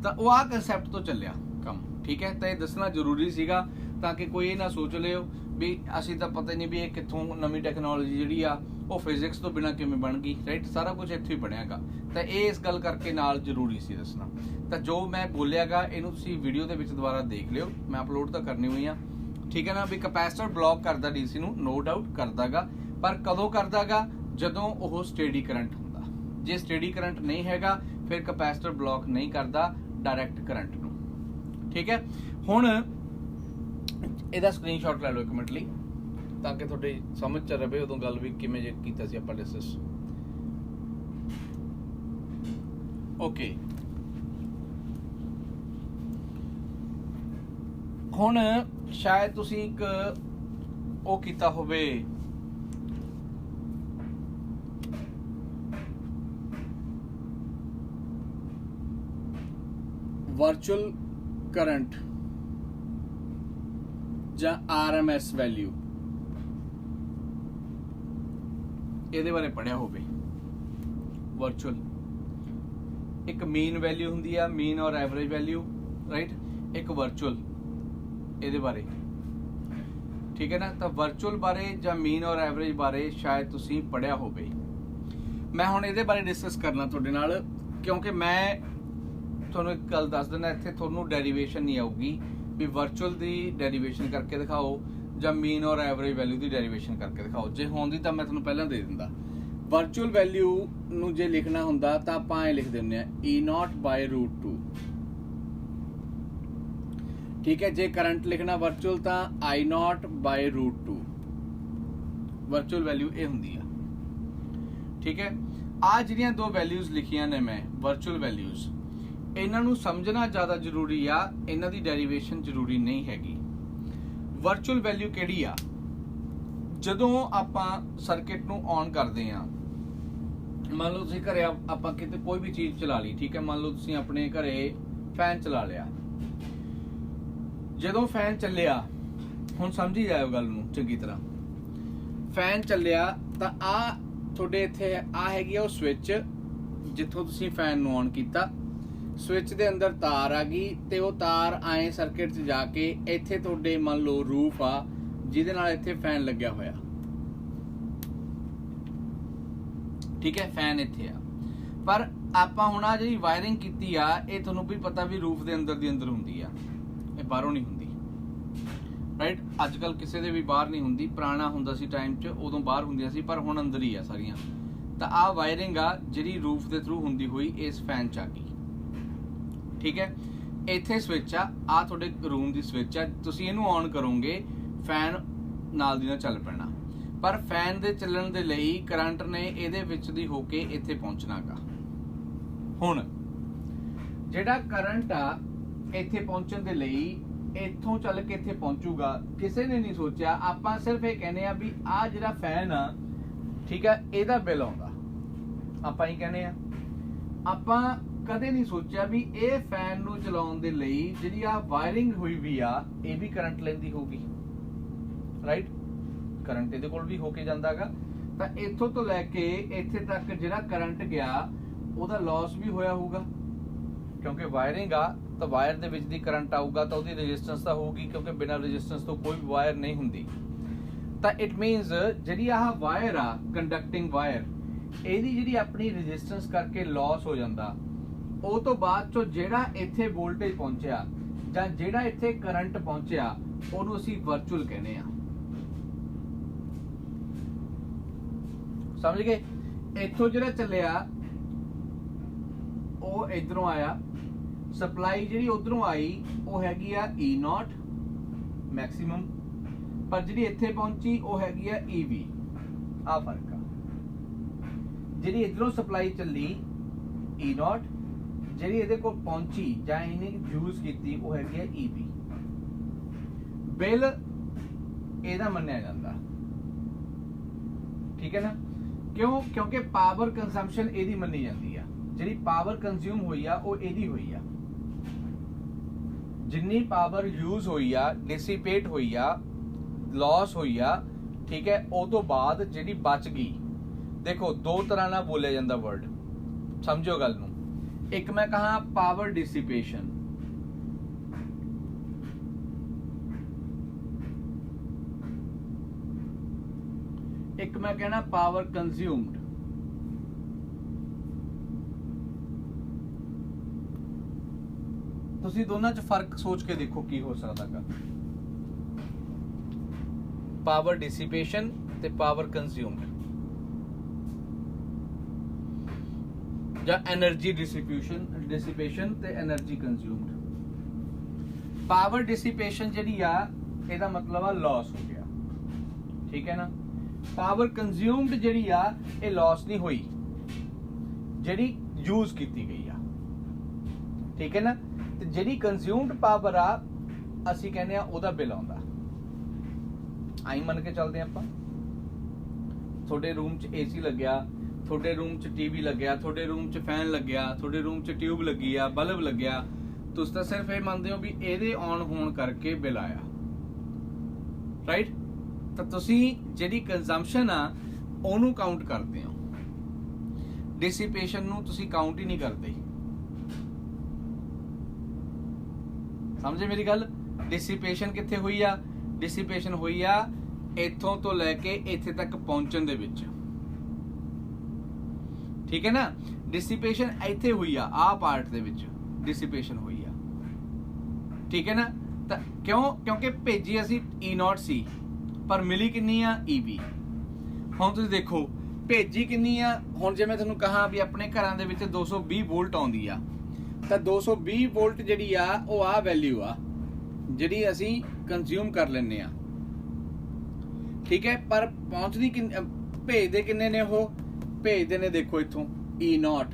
ਤਾਂ ਉਹ ਆਹ ਕਨਸੈਪਟ ਤੋਂ ਚੱਲਿਆ ਕੰਮ, ਠੀਕ ਹੈ। ਤਾਂ ਇਹ ਦੱਸਣਾ ਜ਼ਰੂਰੀ ਸੀਗਾ ਤਾਂ ਕਿ ਕੋਈ ਇਹ ਨਾ ਸੋਚ ਲਿਓ ਵੀ ਅਸੀਂ ਤਾਂ ਪਤਾ ਨਹੀਂ ਵੀ ਇਹ ਕਿੱਥੋਂ ਨਵੀਂ ਟੈਕਨੋਲੋਜੀ ਜਿਹੜੀ ਆ ਉਹ ਫਿਜ਼ਿਕਸ ਤੋਂ ਬਿਨਾਂ ਕਿਵੇਂ ਬਣ ਗਈ, ਰਾਈਟ। ਸਾਰਾ ਕੁਝ ਇੱਥੇ ਹੀ ਬਣਿਆਗਾ, ਤਾਂ ਇਹ ਇਸ ਗੱਲ ਕਰਕੇ ਨਾਲ ਜ਼ਰੂਰੀ ਸੀ ਦੱਸਣਾ। ਤਾਂ ਜੋ ਮੈਂ ਬੋਲਿਆਗਾ ਇਹਨੂੰ ਤੁਸੀਂ ਵੀਡੀਓ ਦੇ ਵਿੱਚ ਦੁਬਾਰਾ ਦੇਖ ਲਿਓ, ਮੈਂ ਅਪਲੋਡ ਤਾਂ ਕਰਨੀ ਹੋਈ ਆ, ਠੀਕ ਹੈ ਨਾ। ਵੀ ਕਪੈਸਿਟਰ ਬਲੌਕ ਕਰਦਾ ਡੀਸੀ ਨੂੰ, ਨੋ ਡਾਊਟ ਕਰਦਾਗਾ, ਪਰ ਕਦੋਂ ਕਰਦਾਗਾ? ਜਦੋਂ ਉਹ ਸਟੇਡੀ ਕਰੰਟ ਹੁੰਦਾ। ਜੇ ਸਟੇਡੀ ਕਰੰਟ ਨਹੀਂ ਹੈਗਾ ਫਿਰ ਕਪੈਸਿਟਰ ਬਲੌਕ ਨਹੀਂ ਕਰਦਾ ਡਾਇਰੈਕਟ ਕਰੰਟ ਨੂੰ, ਠੀਕ ਹੈ। ਹੁਣ ਇਹਦਾ ਸਕਰੀਨਸ਼ਾਟ ਲੈ ਲਓ ਇੱਕ ਮਿੰਟ ਲਈ ਤਾਂ ਕਿ ਤੁਹਾਡੀ ਸਮਝ ਚ ਰਵੇ ਉਦੋਂ ਗੱਲ ਵੀ ਕਿਵੇਂ ਜੇ ਕੀਤਾ ਸੀ ਆਪਾਂ ਡਿਸਕਸ। ਓਕੇ, ਹੁਣ ਸ਼ਾਇਦ ਤੁਸੀਂ ਇੱਕ ਉਹ ਕੀਤਾ ਹੋਵੇ ਵਰਚੁਅਲ ਕਰੰਟ ਜਾਂ RMS ਵੈਲਿਊ, ਇਹਦੇ ਬਾਰੇ ਪੜਿਆ ਹੋਵੇ। ਵਰਚੁਅਲ ਇੱਕ ਮੀਨ ਵੈਲਿਊ ਹੁੰਦੀ ਆ, ਮੀਨ ਔਰ ਐਵਰੇਜ ਵੈਲਿਊ, ਰਾਈਟ। ਇੱਕ ਵਰਚੁਅਲ ਇਹਦੇ ਬਾਰੇ, ਠੀਕ ਹੈ ਨਾ। ਤਾਂ ਵਰਚੁਅਲ ਬਾਰੇ ਜਾਂ ਮੀਨ ਔਰ ਐਵਰੇਜ ਬਾਰੇ ਸ਼ਾਇਦ ਤੁਸੀਂ ਪੜਿਆ ਹੋਵੇ। ਮੈਂ ਹੁਣ ਇਹਦੇ ਬਾਰੇ ਡਿਸਕਸ ਕਰਨਾ ਤੁਹਾਡੇ ਨਾਲ, ਕਿਉਂਕਿ ਮੈਂ ਤੁਹਾਨੂੰ ਇੱਕ ਗੱਲ ਦੱਸ ਦਿੰਦਾ, ਇੱਥੇ ਤੁਹਾਨੂੰ ਡੈਰੀਵੇਸ਼ਨ ਨਹੀਂ ਆਊਗੀ ਵੀ ਵਰਚੁਅਲ ਦੀ ਡੈਰੀਵੇਸ਼ਨ ਕਰਕੇ ਦਿਖਾਓ ਜਾਂ ਮੀਨ ਔਰ ਐਵਰੇਜ ਵੈਲਿਊ ਦੀ ਡੈਰੀਵੇਸ਼ਨ ਕਰਕੇ ਦਿਖਾਓ। ਜੇ ਹੁੰਦੀ ਤਾਂ ਮੈਂ ਤੁਹਾਨੂੰ ਪਹਿਲਾਂ ਦੇ ਦਿੰਦਾ। ਵਰਚੁਅਲ ਵੈਲਿਊ ਨੂੰ ਜੇ ਲਿਖਣਾ ਹੁੰਦਾ ਤਾਂ ਆਪਾਂ ਇਹ ਲਿਖ ਦਿੰਦੇ ਆ E0/√2, ਠੀਕ ਹੈ। ਜੇ ਕਰੰਟ ਲਿਖਣਾ ਵਰਚੁਅਲ ਤਾਂ I0/√2, ਵਰਚੁਅਲ ਵੈਲਿਊ ਇਹ ਹੁੰਦੀ ਆ, ਠੀਕ ਹੈ। ਆ ਜਿਹੜੀਆਂ ਦੋ ਵੈਲਿਊਜ਼ ਲਿਖੀਆਂ ਨੇ ਮੈਂ, ਵਰਚੁਅਲ ਵੈਲਿਊਜ਼, ਇਹਨਾਂ ਨੂੰ ਸਮਝਣਾ ਜ਼ਿਆਦਾ ਜ਼ਰੂਰੀ ਆ, ਇਹਨਾਂ ਦੀ ਡੈਰੀਵੇਸ਼ਨ ਜ਼ਰੂਰੀ ਨਹੀਂ ਹੈਗੀ। ਵਰਚੁਅਲ ਵੈਲਿਊ ਕਿਹੜੀ ਆ? ਜਦੋਂ ਆਪਾਂ ਸਰਕਟ ਨੂੰ ਔਨ ਕਰਦੇ ਆ, ਮੰਨ ਲਓ ਤੁਸੀਂ ਘਰੇ ਆਪਾਂ ਕਿਤੇ ਕੋਈ ਵੀ ਚੀਜ਼ ਚਲਾ ਲਈ, ਠੀਕ ਹੈ। ਮੰਨ ਲਓ ਤੁਸੀਂ ਆਪਣੇ ਘਰੇ ਫੈਨ ਚਲਾ ਲਿਆ। ਜਦੋਂ ਫੈਨ ਚੱਲਿਆ, ਹੁਣ ਸਮਝੀ ਜਾਇਓ ਗੱਲ ਨੂੰ ਚੰਗੀ ਤਰ੍ਹਾਂ, ਫੈਨ ਚੱਲਿਆ ਤਾਂ ਆ ਤੁਹਾਡੇ ਇੱਥੇ ਆ ਹੈਗੀ ਆ ਉਹ ਸਵਿਚ, ਜਿੱਥੋਂ ਤੁਸੀਂ ਫੈਨ ਨੂੰ ਔਨ ਕੀਤਾ। ਸਵਿਚ ਦੇ ਅੰਦਰ ਤਾਰ ਆ ਗਈ ਤੇ ਉਹ ਤਾਰ ਆਏ ਸਰਕਟ 'ਚ ਜਾ ਕੇ ਇੱਥੇ ਤੁਹਾਡੇ ਮੰਨ ਲਓ ਰੂਫ ਆ ਜਿਹਦੇ ਨਾਲ ਇੱਥੇ ਫੈਨ ਲੱਗਿਆ ਹੋਇਆ, ਠੀਕ ਹੈ। ਫੈਨ ਇੱਥੇ ਆ, ਪਰ ਆਪਾਂ ਹੁਣ ਆ ਜਿਹੜੀ ਵਾਇਰਿੰਗ ਕੀਤੀ ਆ ਇਹ ਤੁਹਾਨੂੰ ਵੀ ਪਤਾ ਵੀ ਰੂਫ ਦੇ ਅੰਦਰ ਦੀ ਅੰਦਰ ਹੁੰਦੀ ਆ, ਇਹ ਬਾਹਰੋਂ ਨਹੀਂ ਹੁੰਦੀ, ਰਾਈਟ। ਅੱਜ ਕੱਲ ਕਿਸੇ ਦੇ ਵੀ ਬਾਹਰ ਨਹੀਂ ਹੁੰਦੀ, ਪੁਰਾਣਾ ਹੁੰਦਾ ਸੀ ਟਾਈਮ 'ਚ ਉਦੋਂ ਬਾਹਰ ਹੁੰਦੀਆਂ ਸੀ, ਪਰ ਹੁਣ ਅੰਦਰ ਹੀ ਆ ਸਾਰੀਆਂ। ਤਾਂ ਆਹ ਵਾਇਰਿੰਗ ਆ ਜਿਹੜੀ ਰੂਫ ਦੇ ਥਰੂ ਹੁੰਦੀ ਹੋਈ ਇਸ ਫੈਨ 'ਚ ਆ ਗਈ, ਠੀਕ ਹੈ। ਇੱਥੇ ਸਵਿਚ ਆ, ਆ ਤੁਹਾਡੇ ਰੂਮ ਦੀ ਸਵਿਚ ਆ, ਤੁਸੀਂ ਇਹਨੂੰ ਔਨ ਕਰੋਗੇ ਫੈਨ ਨਾਲ ਦੀ ਨਾਲ ਚੱਲ ਪੈਣਾ। ਪਰ ਫੈਨ ਦੇ ਚੱਲਣ ਦੇ ਲਈ ਕਰੰਟ ਨੇ ਇਹਦੇ ਵਿੱਚ ਦੀ ਹੋ ਕੇ ਇੱਥੇ ਪਹੁੰਚਣਾਗਾ। ਹੁਣ ਜਿਹੜਾ ਕਰੰਟ ਆ ਇੱਥੇ ਪਹੁੰਚਣ ਦੇ ਲਈ ਇੱਥੋਂ ਚੱਲ ਕੇ ਇੱਥੇ ਪਹੁੰਚੂਗਾ। ਕਿਸੇ ਨੇ ਨਹੀਂ ਸੋਚਿਆ, ਆਪਾਂ ਸਿਰਫ ਇਹ ਕਹਿੰਦੇ ਆ ਵੀ ਆਹ ਜਿਹੜਾ ਫੈਨ ਆ, ਠੀਕ ਹੈ, ਇਹਦਾ ਬਿੱਲ ਆਉਂਦਾ, ਆਪਾਂ ਹੀ ਕਹਿੰਦੇ ਆ। ਆਪਾਂ ਕਦੇ ਨਹੀਂ ਸੋਚਿਆ ਵੀ ਇਹ ਫੈਨ ਨੂੰ ਚਲਾਉਣ ਦੇ ਲਈ ਜਿਹੜੀ ਆ ਵਾਇਰਿੰਗ ਹੋਈ ਵੀ ਆ, ਇਹ ਵੀ ਕਰੰਟ ਲੈਂਦੀ ਹੋਊਗੀ, ਰਾਈਟ। ਕਰੰਟ ਇਹਦੇ ਕੋਲ ਵੀ ਹੋ ਕੇ ਜਾਂਦਾਗਾ, ਤਾਂ ਇੱਥੋਂ ਤੋਂ ਲੈ ਕੇ ਇੱਥੇ ਤੱਕ ਜਿਹੜਾ ਕਰੰਟ ਗਿਆ ਉਹਦਾ ਲਾਸ ਵੀ ਹੋਇਆ ਹੋਊਗਾ, ਕਿਉਂਕਿ ਵਾਇਰਿੰਗ ਆ ਤਾਂ ਵਾਇਰ ਦੇ ਵਿੱਚ ਦੀ ਕਰੰਟ ਆਊਗਾ ਤਾਂ ਉਹਦੀ ਰੈਜ਼ਿਸਟੈਂਸ ਤਾਂ ਹੋਊਗੀ, ਕਿਉਂਕਿ ਬਿਨਾਂ ਰੈਜ਼ਿਸਟੈਂਸ ਤੋਂ ਕੋਈ ਵੀ ਵਾਇਰ ਨਹੀਂ ਹੁੰਦੀ। ਤਾਂ ਇਟ ਮੀਨਸ ਜਿਹੜੀ ਆਹ ਵਾਇਰ ਆ, ਕੰਡਕਟਿੰਗ ਵਾਇਰ, ਇਹਦੀ ਜਿਹੜੀ ਆਪਣੀ ਰੈਜ਼ਿਸਟੈਂਸ ਕਰਕੇ ਲਾਸ ਹੋ ਜਾਂਦਾ, ਉਹ ਤੋਂ ਬਾਅਦ ਚੋਂ ਜਿਹੜਾ ਇੱਥੇ ਵੋਲਟੇਜ ਪਹੁੰਚਿਆ ਜਾਂ ਜਿਹੜਾ ਇੱਥੇ ਕਰੰਟ ਪਹੁੰਚਿਆ, ਉਹਨੂੰ ਅਸੀਂ ਵਰਚੁਅਲ ਕਹਿੰਦੇ ਆ। ਸਮਝ ਗਏ? ਇੱਥੋਂ ਜਿਹੜਾ ਚੱਲਿਆ ਉਹ ਇਧਰੋਂ ਆਇਆ, ਸਪਲਾਈ ਜਿਹੜੀ ਉਧਰੋਂ ਆਈ ਉਹ ਹੈਗੀ ਆ E0 ਮੈਕਸਿਮਮ, ਪਰ ਜਿਹੜੀ ਇੱਥੇ ਪਹੁੰਚੀ ਉਹ ਹੈਗੀ ਆ EB। ਆ ਫਰਕ ਆ। ਜਿਹੜੀ ਇਧਰੋਂ ਸਪਲਾਈ ਚੱਲੀ E0, ਜਿਹੜੀ ਇਹਦੇ ਕੋਲ ਪਹੁੰਚੀ ਜਾਂ ਇਹਨੇ ਯੂਜ਼ ਕੀਤੀ ਉਹ ਹੈਗੀ ਆ EB। ਬਿੱਲ ਇਹਦਾ ਮੰਨਿਆ ਜਾਂਦਾ, ਠੀਕ ਹੈ ਨਾ? ਕਿਉਂ? ਕਿਉਂਕਿ ਪਾਵਰ ਕੰਜ਼ੰਪਸ਼ਨ ਇਹਦੀ ਮੰਨੀ ਜਾਂਦੀ ਆ। ਜਿਹੜੀ ਪਾਵਰ ਕੰਜ਼ਿਊਮ ਹੋਈ ਆ ਉਹ ਇਹਦੀ ਹੋਈ ਆ। ਜਿੰਨੀ ਪਾਵਰ ਯੂਜ਼ ਹੋਈ ਆ, ਡਿਸੀਪੇਟ ਹੋਈ ਆ, ਲਾਸ ਹੋਈ ਆ, ਠੀਕ ਹੈ, ਉਹ ਤੋਂ ਬਾਅਦ ਜਿਹੜੀ ਬਚ ਗਈ। ਦੇਖੋ ਦੋ ਤਰ੍ਹਾਂ ਨਾਲ ਬੋਲਿਆ ਜਾਂਦਾ ਵਰਡ, ਸਮਝੋ ਗੱਲ ਨੂੰ। ਇੱਕ ਮੈਂ ਕਹਾ ਪਾਵਰ ਡਿਸੀਪੇਸ਼ਨ, ਇੱਕ ਮੈਂ ਕਹਿਣਾ ਪਾਵਰ ਕੰਜ਼ਿਊਮਡ। ਤੁਸੀਂ ਦੋਨਾਂ 'ਚ ਫਰਕ ਸੋਚ ਕੇ ਦੇਖੋ ਕੀ ਹੋ ਸਕਦਾ ਹੈ। ਪਾਵਰ ਡਿਸੀਪੇਸ਼ਨ ਤੇ ਪਾਵਰ ਕੰਜ਼ਿਊਮਡ, ਜਾਂ એનર્ਜੀ ਡਿਸੀਪੇਸ਼ਨ ਤੇ એનર્ਜੀ ਕੰਜ਼ਿਊਮਡ। ਪਾਵਰ ਡਿਸੀਪੇਸ਼ਨ ਜਿਹੜੀ ਆ, ਇਹਦਾ ਮਤਲਬ ਆ ਲਾਸ ਹੋ ਗਿਆ, ਠੀਕ ਹੈ ਨਾ? ਪਾਵਰ ਕੰਜ਼ਿਊਮਡ ਜਿਹੜੀ ਆ, ਇਹ ਲਾਸ ਨਹੀਂ ਹੋਈ, ਜਿਹੜੀ ਯੂਜ਼ ਕੀਤੀ ਗਈ ਆ, ਠੀਕ ਹੈ ਨਾ? ਤੇ ਜਿਹੜੀ ਕੰਜ਼ਿਊਮਡ ਪਾਵਰ ਆ, ਅਸੀਂ ਕਹਿੰਦੇ ਆ ਉਹਦਾ ਬਿੱਲ ਆਉਂਦਾ। ਆਈ ਮੰਨ ਕੇ ਚੱਲਦੇ ਆਪਾਂ। ਤੁਹਾਡੇ ਰੂਮ 'ਚ AC ਲੱਗਿਆ, ਤੁਹਾਡੇ ਰੂਮ 'ਚ TV ਲੱਗਿਆ, ਤੁਹਾਡੇ ਰੂਮ 'ਚ ਫੈਨ ਲੱਗਿਆ, ਤੁਹਾਡੇ ਰੂਮ 'ਚ ਟਿਊਬ ਲੱਗੀ ਆ, ਬਲਬ ਲੱਗਿਆ, ਤੁਸੀਂ ਤਾਂ ਸਿਰਫ ਇਹ ਮੰਨਦੇ ਹੋ ਵੀ ਇਹਦੇ ਔਨ ਹੋਣ ਕਰਕੇ ਬਿੱਲ ਆਇਆ, ਰਾਈਟ? ਤਾਂ ਤੁਸੀਂ ਜਿਹੜੀ ਕੰਜ਼ੰਪਸ਼ਨ ਆ ਉਹਨੂੰ ਕਾਊਂਟ ਕਰਦੇ ਹੋ, ਡਿਸੀਪੇਸ਼ਨ ਨੂੰ ਤੁਸੀਂ ਕਾਊਂਟ ਹੀ ਨਹੀਂ ਕਰਦੇ। ਸਮਝੇ ਮੇਰੀ ਗੱਲ? ਡਿਸੀਪੇਸ਼ਨ ਕਿੱਥੇ ਹੋਈ ਆ? ਡਿਸੀਪੇਸ਼ਨ ਹੋਈ ਆ ਇੱਥੋਂ ਤੋਂ ਲੈ ਕੇ ਇੱਥੇ ਤੱਕ ਪਹੁੰਚਣ ਦੇ ਵਿੱਚ, ਠੀਕ ਹੈ ਨਾ? ਡਿਸੀਪੇਸ਼ਨ ਇੱਥੇ ਹੋਈ ਆ, ਆਹ ਪਾਰਟ ਦੇ ਵਿੱਚ ਡਿਸੀਪੇਸ਼ਨ ਹੋਈ ਆ, ਠੀਕ ਹੈ ਨਾ? ਤਾਂ ਕਿਉਂ? ਕਿਉਂਕਿ ਭੇਜੀ ਅਸੀਂ E0 ਸੀ, ਪਰ ਮਿਲੀ ਕਿੰਨੀ ਆ? EB। ਹੁਣ ਤੁਸੀਂ ਦੇਖੋ ਭੇਜੀ ਕਿੰਨੀ ਆ। ਹੁਣ ਜੇ ਮੈਂ ਤੁਹਾਨੂੰ ਕਹਾਂ ਵੀ ਆਪਣੇ ਘਰਾਂ ਦੇ ਵਿੱਚ 220 ਵੋਲਟ ਆਉਂਦੀ ਆ, ਤਾਂ 220 ਵੋਲਟ ਜਿਹੜੀ ਆ ਉਹ ਆ ਵੈਲਿਊ ਆ ਜਿਹੜੀ ਅਸੀਂ ਕੰਜ਼ਿਊਮ ਕਰ ਲੈਂਦੇ ਆ, ਠੀਕ ਹੈ? ਪਰ ਪਹੁੰਚਦੀ ਭੇਜਦੇ ਕਿੰਨੇ ਨੇ? ਉਹ ਭੇਜਦੇ ਨੇ, ਦੇਖੋ ਇੱਥੋਂ E0,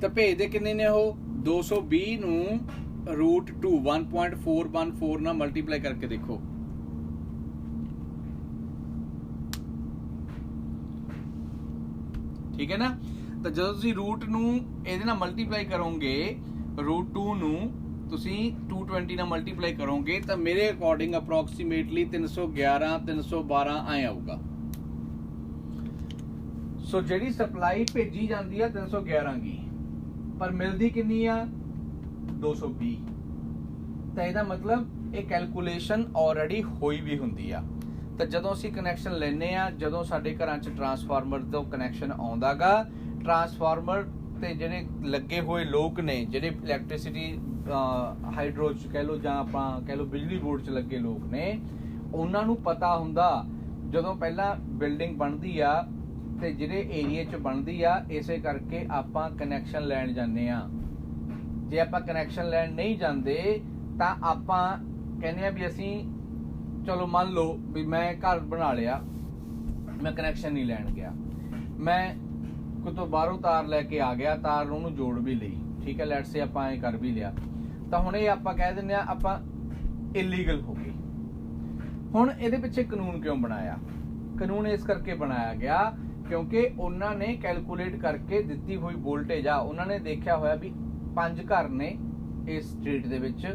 ਤਾਂ ਭੇਜਦੇ ਕਿੰਨੇ ਨੇ? ਉਹ 220 ਨੂੰ √2 1.414 ਨਾਲ ਮਲਟੀਪਲਾਈ ਕਰਕੇ ਦੇਖੋ, ਠੀਕ ਹੈ ਨਾ? ਤਾਂ ਜਦੋਂ ਤੁਸੀਂ ਰੂਟ ਨੂੰ ਇਹਦੇ ਨਾਲ ਮਲਟੀਪਲਾਈ ਕਰੋਗੇ, √2 ਨੂੰ ਤੁਸੀਂ 220 ਨਾਲ ਮਲਟੀਪਲਾਈ ਕਰੋਗੇ, ਤਾਂ ਮੇਰੇ ਅਕੋਰਡਿੰਗ ਅਪਰੋਕਸੀਮੇਟਲੀ 311 312 ਆਏ ਆਊਗਾ। ਸੋ ਜਿਹੜੀ ਸਪਲਾਈ ਭੇਜੀ ਜਾਂਦੀ ਆ 311 ਦੀ, ਪਰ ਮਿਲਦੀ ਕਿੰਨੀ ਆ? 220। ਤਾਂ ਇਹਦਾ ਮਤਲਬ ਇਹ ਕੈਲਕੂਲੇਸ਼ਨ ਆਲਰੇਡੀ ਹੋਈ ਵੀ ਹੁੰਦੀ ਆ। ਤਾਂ ਜਦੋਂ ਅਸੀਂ ਕਨੈਕਸ਼ਨ ਲੈਨੇ ਆ, ਜਦੋਂ ਸਾਡੇ ਘਰਾਂ 'ਚ ਟਰਾਂਸਫਾਰਮਰ ਤੋਂ ਕਨੈਕਸ਼ਨ ਆਉਂਦਾਗਾ, ਟਰਾਂਸਫਾਰਮਰ ਤੇ ਜਿਹੜੇ ਲੱਗੇ ਹੋਏ ਲੋਕ ਨੇ, ਜਿਹੜੇ ਇਲੈਕਟ੍ਰਿਸਿਟੀ ਹਾਈਡਰੋ 'ਚ ਕਹਿ ਲਓ ਜਾਂ ਆਪਾਂ ਕਹਿ ਲਓ ਬਿਜਲੀ ਬੋਰਡ 'ਚ ਲੱਗੇ ਲੋਕ ਨੇ, ਉਹਨਾਂ ਨੂੰ ਪਤਾ ਹੁੰਦਾ ਜਦੋਂ ਪਹਿਲਾਂ ਬਿਲਡਿੰਗ ਬਣਦੀ ਆ ਤੇ ਜਿਹੜੇ ਏਰੀਏ 'ਚ ਬਣਦੀ ਆ, ਇਸੇ ਕਰਕੇ ਆਪਾਂ ਕਨੈਕਸ਼ਨ ਲੈਣ ਜਾਂਦੇ ਆ। ਜੇ ਆਪਾਂ ਕਨੈਕਸ਼ਨ ਲੈਣ ਨਹੀਂ ਜਾਂਦੇ ਤਾਂ ਆਪਾਂ ਕਹਿੰਦੇ ਆ ਵੀ ਅਸੀਂ, ਚਲੋ ਮੰਨ ਲਓ ਵੀ ਮੈਂ ਘਰ ਬਣਾ ਲਿਆ, ਮੈਂ ਕਨੈਕਸ਼ਨ ਨਹੀਂ ਲੈਣ ਗਿਆ, ਮੈਂ ਕਿਤੋਂ ਬਾਹਰੋਂ ਤਾਰ ਲੈ ਕੇ ਆ ਗਿਆ, ਤਾਰ ਨੂੰ ਉਹਨੂੰ ਜੋੜ ਵੀ ਲਈ, ਠੀਕ ਹੈ, ਲੈਟਸ ਸੇ ਆਪਾਂ ਐਂ ਕਰ ਵੀ ਲਿਆ, ਤਾਂ ਹੁਣ ਇਹ ਆਪਾਂ ਕਹਿ ਦਿੰਦੇ ਆ ਆਪਾਂ ਇਲੀਗਲ ਹੋ ਗਈ। ਹੁਣ ਇਹਦੇ ਪਿੱਛੇ ਕਾਨੂੰਨ ਕਿਉਂ ਬਣਾਇਆ? ਕਾਨੂੰਨ ਇਸ ਕਰਕੇ ਬਣਾਇਆ ਗਿਆ ਕਿਉਂਕਿ ਉਹਨਾਂ ਨੇ ਕੈਲਕੂਲੇਟ ਕਰਕੇ ਦਿੱਤੀ ਹੋਈ ਵੋਲਟੇਜ ਆ, ਉਹਨਾਂ ਨੇ ਦੇਖਿਆ ਹੋਇਆ ਵੀ 5 ਘਰ ਨੇ ਇਸ ਸਟਰੀਟ ਦੇ ਵਿੱਚ,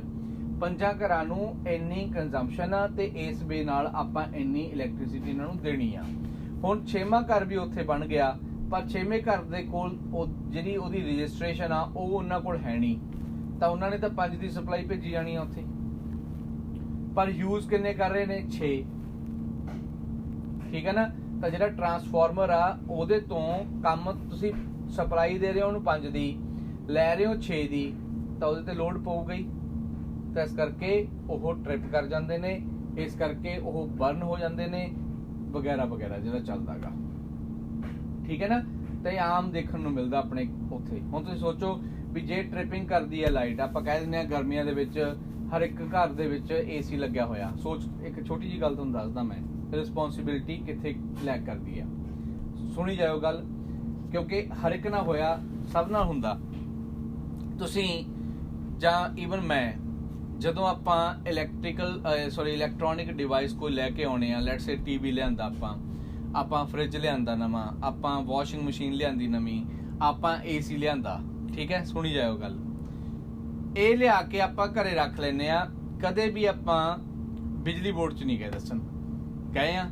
5 ਘਰਾਂ ਨੂੰ ਇੰਨੀ ਕੰਜ਼ੰਪਸ਼ਨ ਆ ਤੇ ਇਸ ਵੇ ਨਾਲ ਆਪਾਂ ਇੰਨੀ ਇਲੈਕਟ੍ਰਿਸਿਟੀ ਇਹਨਾਂ ਨੂੰ ਦੇਣੀ ਆ। ਹੁਣ 6ਵਾਂ ਘਰ ਵੀ ਉੱਥੇ ਬਣ ਗਿਆ, ਪਰ 6ਵੇਂ ਘਰ ਦੇ ਕੋਲ ਜਿਹੜੀ ਉਹਦੀ ਰਜਿਸਟ੍ਰੇਸ਼ਨ ਆ ਉਹ ਉਹਨਾਂ ਕੋਲ ਹੈ ਨਹੀਂ, ਤਾਂ ਉਹਨਾਂ ਨੇ ਤਾਂ 5 ਦੀ ਸਪਲਾਈ ਭੇਜੀ ਜਾਣੀ ਆ ਉੱਥੇ, ਪਰ ਯੂਜ਼ ਕਿੰਨੇ ਕਰ ਰਹੇ ਨੇ? 6। ਠੀਕ ਹੈ ਨਾ? ਤਾਂ ਜਿਹੜਾ ਟਰਾਂਸਫਾਰਮਰ ਆ ਉਹਦੇ ਤੋਂ ਕੰਮ ਤੁਸੀਂ ਸਪਲਾਈ ਦੇ ਰਹੇ ਹੋ ਉਹਨੂੰ 5 ਦੀ, ਲੈ ਰਹੇ ਹੋ 6 ਦੀ, ਤਾਂ ਉਹਦੇ ਤੇ ਲੋਡ ਪਊਗਾ ਹੀ, ਤਾਂ ਇਸ ਕਰਕੇ ਉਹ ਟ੍ਰਿਪ ਕਰ ਜਾਂਦੇ ਨੇ, ਇਸ ਕਰਕੇ ਉਹ ਬਰਨ ਹੋ ਜਾਂਦੇ ਨੇ ਵਗੈਰਾ ਵਗੈਰਾ ਜਿਹੜਾ ਚੱਲਦਾਗਾ। ਠੀਕ ਹੈ ਨਾ? ਤਾਂ ਇਹ ਆਮ ਦੇਖਣ ਨੂੰ ਮਿਲਦਾ ਆਪਣੇ ਉੱਥੇ। ਹੁਣ ਤੁਸੀਂ ਸੋਚੋ ਵੀ ਜੇ ਟ੍ਰਿਪਿੰਗ ਕਰਦੀ ਹੈ ਲਾਈਟ, ਆਪਾਂ ਕਹਿ ਦਿੰਦੇ ਆ ਗਰਮੀਆਂ ਦੇ ਵਿੱਚ ਹਰ ਇੱਕ ਘਰ ਦੇ ਵਿੱਚ ਏਸੀ ਲੱਗਿਆ ਹੋਇਆ, ਸੋਚ ਇੱਕ ਛੋਟੀ ਜੀ ਗੱਲ ਤੁਹਾਨੂੰ ਦੱਸਦਾ ਮੈਂ, ਰਿਸਪੌਂਸਿਬਿਲਿਟੀ ਕਿੱਥੇ ਲੈਕ ਕਰਦੀ ਆ। ਸੁਣੀ ਜਾਇਓ ਗੱਲ, ਕਿਉਂਕਿ ਹਰ ਇੱਕ ਨਾਲ ਹੋਇਆ, ਸਭ ਨਾਲ ਹੁੰਦਾ। ਤੁਸੀਂ ਜਾਂ ਈਵਨ ਮੈਂ, ਜਦੋਂ ਆਪਾਂ ਇਲੈਕਟ੍ਰੋਨਿਕ ਡਿਵਾਈਸ ਕੋਈ ਲੈ ਕੇ ਆਉਣੇ ਆ, ਲੈਟਸ ਸੇ ਟੀਵੀ ਲਿਆਂਦਾ ਆਪਾਂ ਫ੍ਰਿਜ ਲਿਆਂਦਾ ਨਵਾਂ, ਆਪਾਂ ਵਾਸ਼ਿੰਗ ਮਸ਼ੀਨ ਲਿਆਂਦੀ ਨਵੀਂ, ਆਪਾਂ ਏਸੀ ਲਿਆਂਦਾ, ਠੀਕ ਹੈ, ਸੁਣੀ ਜਾਇਓ ਗੱਲ, ਇਹ ਲਿਆ ਕੇ ਆਪਾਂ ਘਰੇ ਰੱਖ ਲੈਨੇ ਆ, ਕਦੇ ਵੀ ਆਪਾਂ ਬਿਜਲੀ ਬੋਰਡ 'ਚ ਨਹੀਂ ਗਏ ਦੱਸਣ, ਗਏ ਆ?